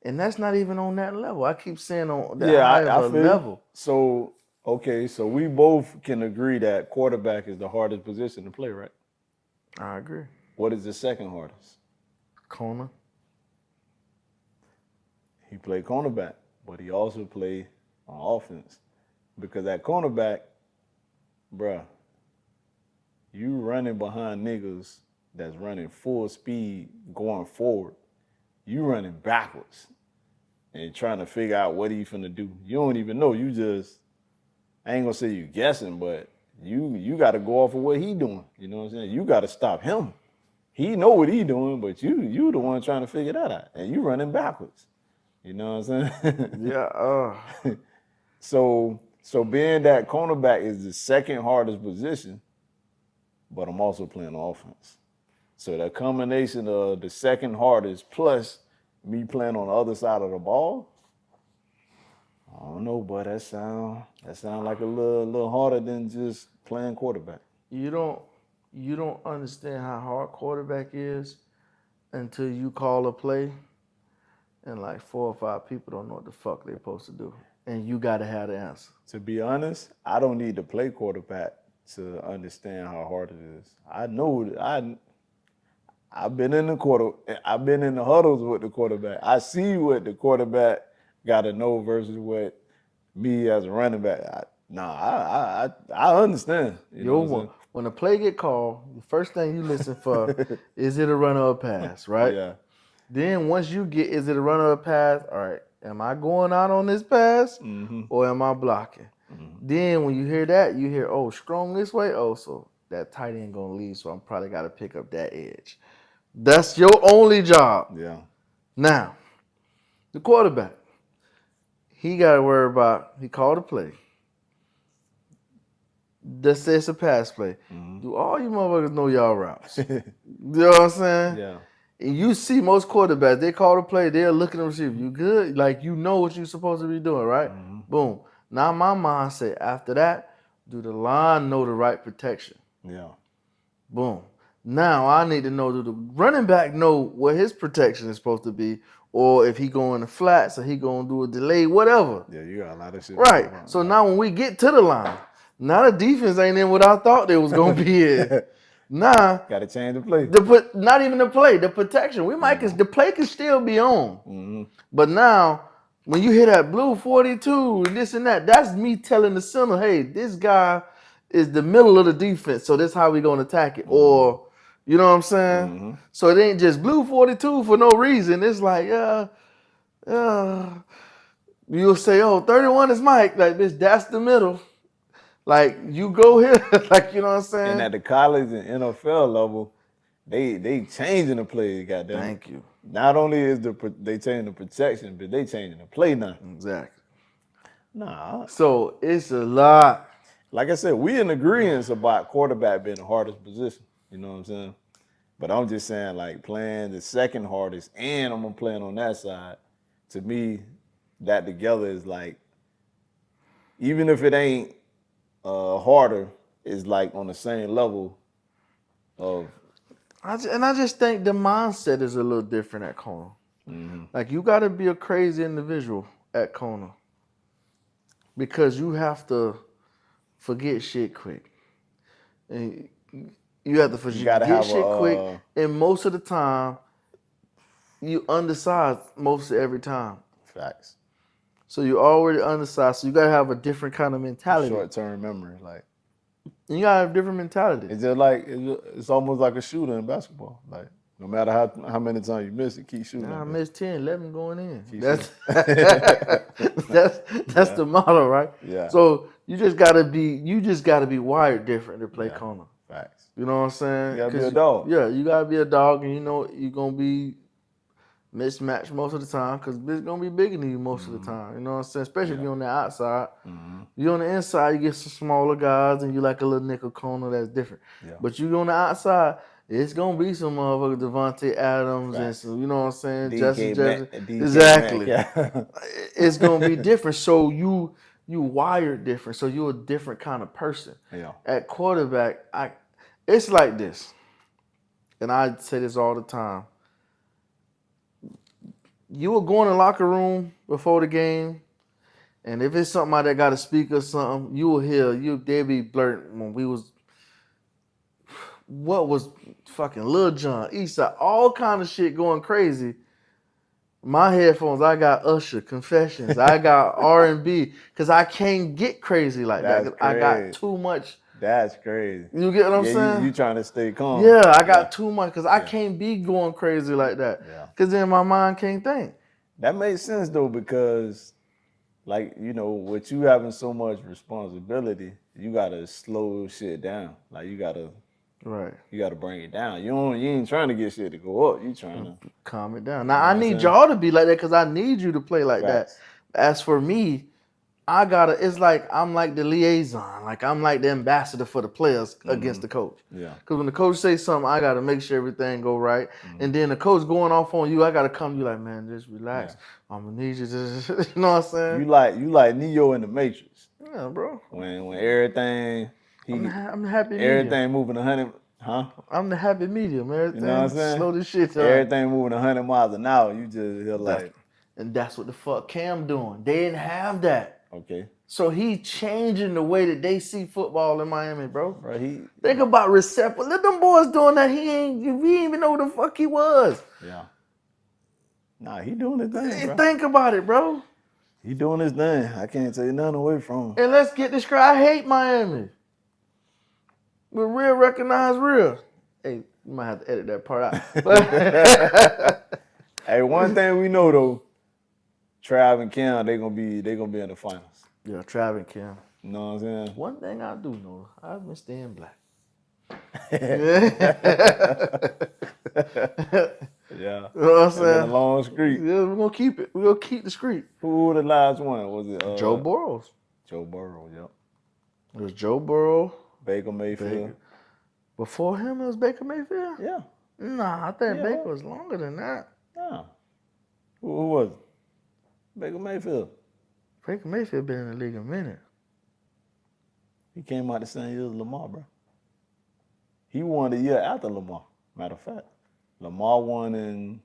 And that's not even on that level. I keep saying on that high of a level. So, okay, so we both can agree that quarterback is the hardest position to play, right? I agree. What is the second hardest? Corner. He played cornerback, but he also played on offense. Because at cornerback, bruh, you running behind niggas that's running full speed going forward. You running backwards. and trying to figure out what he finna do. You don't even know. You just, I ain't gonna say you guessing, but you got to go off of what he doing. You know what I'm saying? You got to stop him. He know what he doing, but you the one trying to figure that out, and you running backwards. You know what I'm saying? Yeah. So being that cornerback is the second hardest position, but I'm also playing offense. So that combination of the second hardest plus me playing on the other side of the ball, I don't know, but that sound like a little harder than just playing quarterback. You don't understand how hard quarterback is until you call a play and like 4 or 5 people don't know what the fuck they're supposed to do. And you gotta have the answer. To be honest, I don't need to play quarterback to understand how hard it is. I know I've been in the huddles with the quarterback. I see what the quarterback got to know versus what me as a running back. I understand. You know what I'm saying? When a play get called, the first thing you listen for is it a run or a pass, right? Yeah. Then once you get is it a run or a pass, all right, am I going out on this pass or am I blocking? Then when you hear that, you hear, oh, strong this way. Oh, so that tight end gonna leave, so I'm probably gotta pick up that edge. That's your only job. Yeah. Now, the quarterback, he gotta worry about, he called a play. Let's say it's a pass play. Do all you motherfuckers know y'all routes? You know what I'm saying? Yeah. And you see most quarterbacks, they call the play, they're looking at the receiver. You good? Like you know what you're supposed to be doing, right? Boom. Now my mindset after that, do the line know the right protection? Yeah. Boom. Now I need to know, do the running back know what his protection is supposed to be, or if he going to flats or he going to do a delay, whatever. Yeah, you got a lot of shit. Right. So now when we get to the line, now the defense ain't in what I thought they was going to be in. Nah. Got to change the play. Not even the play, the protection. The play can still be on. But now, when you hear that blue 42, this and that, that's me telling the center, hey, this guy is the middle of the defense, so that's how we going to attack it. Or, you know what I'm saying? So it ain't just blue 42 for no reason. It's like, you'll say, oh, 31 is Mike. Like, bitch, that's the middle. Like, you go here. Like, you know what I'm saying? And at the college and NFL level, they changing the play, goddamn. Thank you. Not only is they changing the protection, but they changing the play now. Exactly. Nah. So it's a lot. Like I said, we in agreement about quarterback being the hardest position. You know what I'm saying? But I'm just saying, like, playing the second hardest and I'm gonna play on that side, to me, that together is like, even if it ain't harder, is like on the same level of. I just think the mindset is a little different at corner. Like, you got to be a crazy individual at corner because you have to forget shit quick. And you have to forget shit quick. And most of the time, you undersized most of every time. Facts. So you're already undersized. So you got to have a different kind of mentality. Short-term memory, like. You got to have a different mentality. It's just like, it's almost like a shooter in basketball. Like, no matter how many times you miss it, keep shooting. Nah, I missed 10, 11 going in. That's the motto, right? Yeah. So you just gotta be wired different to play corner. Facts. You know what I'm saying? You gotta be a dog. Yeah, you gotta be a dog, and you know you're gonna be mismatched most of the time because it's gonna be bigger than you most of the time. You know what I'm saying? Especially if you're on the outside. You're on the inside, you get some smaller guys, and you like a little nickel corner that's different. Yeah. But you on the outside, it's gonna be some motherfuckers, Devontae Adams, Facts. and some, you know what I'm saying, DK Justin Jefferson. DK Exactly. Yeah. It's gonna be different. So you wired different. So you're a different kind of person. Yeah. At quarterback, it's like this, and I say this all the time. You will go in the locker room before the game, and if it's somebody that got to speak or something, you will hear they be blurting when we was. What was fucking Lil Jon, Eastside, all kind of shit going crazy. My headphones, I got Usher, Confessions, I got R&B, because I can't get crazy like that. I got too much. That's crazy. You get what I'm saying? You trying to stay calm. Yeah, I got too much because I can't be going crazy like that. Yeah. Because then my mind can't think. That makes sense though, because like, with you having so much responsibility, you gotta slow shit down. Like Right. you gotta bring it down. You ain't trying to get shit to go up. You trying to, Calm it down. you Now know I what I'm need saying? y'all to be like that because I need you to play like that. Facts. As for me, I gotta. It's like I'm like the liaison. Like I'm like the ambassador for the players against the coach. Yeah. Because when the coach says something, I gotta make sure everything go right. Mm-hmm. And then the coach going off on you, I gotta come to you like, man, just relax. Yeah. I'm gonna need you to, you know what I'm saying? You like Neo in the Matrix. Yeah, bro. When everything I'm the happy medium. everything moving 100, huh? I'm the happy medium. You know what I'm Everything saying? slow this shit down. Everything moving 100 miles an hour. You just feel like, And that's what the fuck Cam doing. They didn't have that. okay, So he changing the way that they see football in Miami, bro. bro. Think about reception. Let them boys doing that. He ain't even know who the fuck he was. Yeah. Nah, he doing his thing, bro. Think about it, bro. He doing his thing. I can't take nothing away from him. And let's get this straight. I hate Miami. But real recognize real. Hey, you might have to edit that part out. Hey, one thing we know though, Trav and Cam, they gonna be in the finals. Yeah, Trav and Cam. You know what I'm saying? One thing I do know, I've been staying black. Yeah. You know what I'm It's been saying? a long streak. Yeah, we're gonna keep it. We're gonna keep the streak. Who the last one? Was it Joe Burrows. Joe Burrow, yep. It was Joe Burrow. Baker Mayfield. Before him, it was Baker Mayfield? Yeah. Nah, I think Yeah, Baker what? was longer than that. Nah. Who was it? Baker Mayfield. Baker Mayfield been in the league a minute. He came out the same year as Lamar, bro. He won the year after Lamar. Matter of fact, Lamar won in,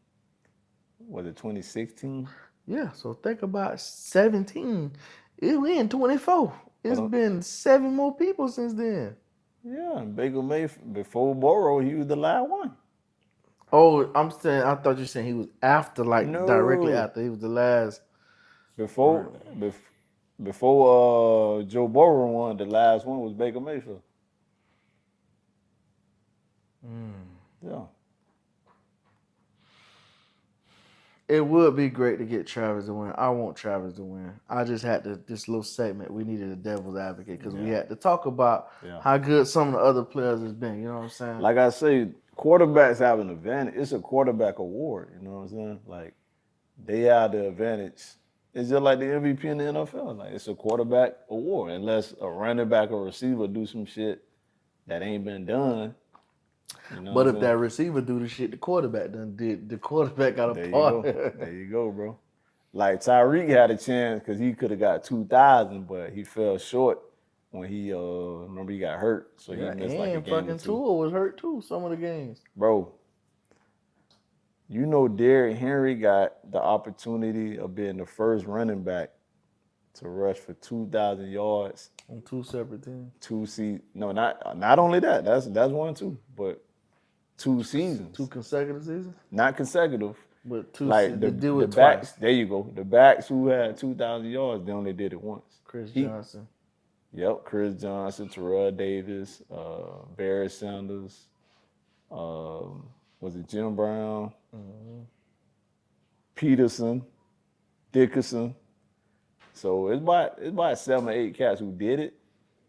was it 2016? Yeah, so think about 17. We in 24. It's been 7 more people since then. Yeah, and Baker Mayfield, before Burrow, he was the last one. Oh, I'm saying, I thought you were saying he was after, like No. directly after. He was the last. Before Joe Burrow won, the last one was Baker Mayfield. Yeah. It would be great to get Travis to win. I want Travis to win. I just had this little segment. We needed a devil's advocate because we had to talk about how good some of the other players has been. You know what I'm saying? Like I say, quarterbacks have an advantage. It's a quarterback award. You know what I'm saying? Like, they have the advantage. It's just like the MVP in the NFL. Like, it's a quarterback award. Unless a running back or receiver do some shit that ain't been done. You know but if that receiver do the shit the quarterback done did, the quarterback got a part. There you go, bro. Like Tyreek had a chance because he could have got 2,000, but he fell short when he remember he got hurt, so he missed like a game or fucking two. Tua was hurt too. Some of the games, bro. You know, Derrick Henry got the opportunity of being the first running back to rush for 2,000 yards on 2 separate teams. No, not only that. That's 1 2, but 2 seasons. 2 consecutive seasons? Not consecutive. But 2 like seasons. the backs, there you go. The backs who had 2,000 yards, they only did it once. Chris Johnson. Yep, Chris Johnson, Terrell Davis, Barry Sanders, was it Jim Brown? Peterson, Dickerson. So it's about 7 or 8 cats who did it,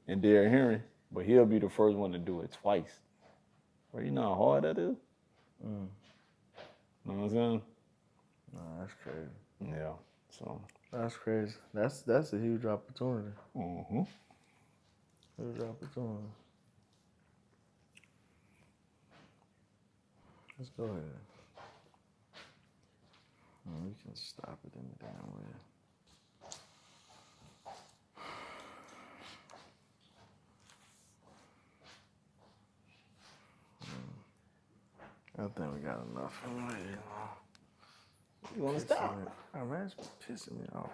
and Derrick Henry, but he'll be the first one to do it twice. Well, you know how hard that is? Know what I'm saying? No, that's crazy. Yeah, so. That's crazy. That's a huge opportunity. Mm-hmm. Huge opportunity. Let's go ahead. We can stop it in the damn way. I think we got enough. You want to stop? Man, it's pissing me off.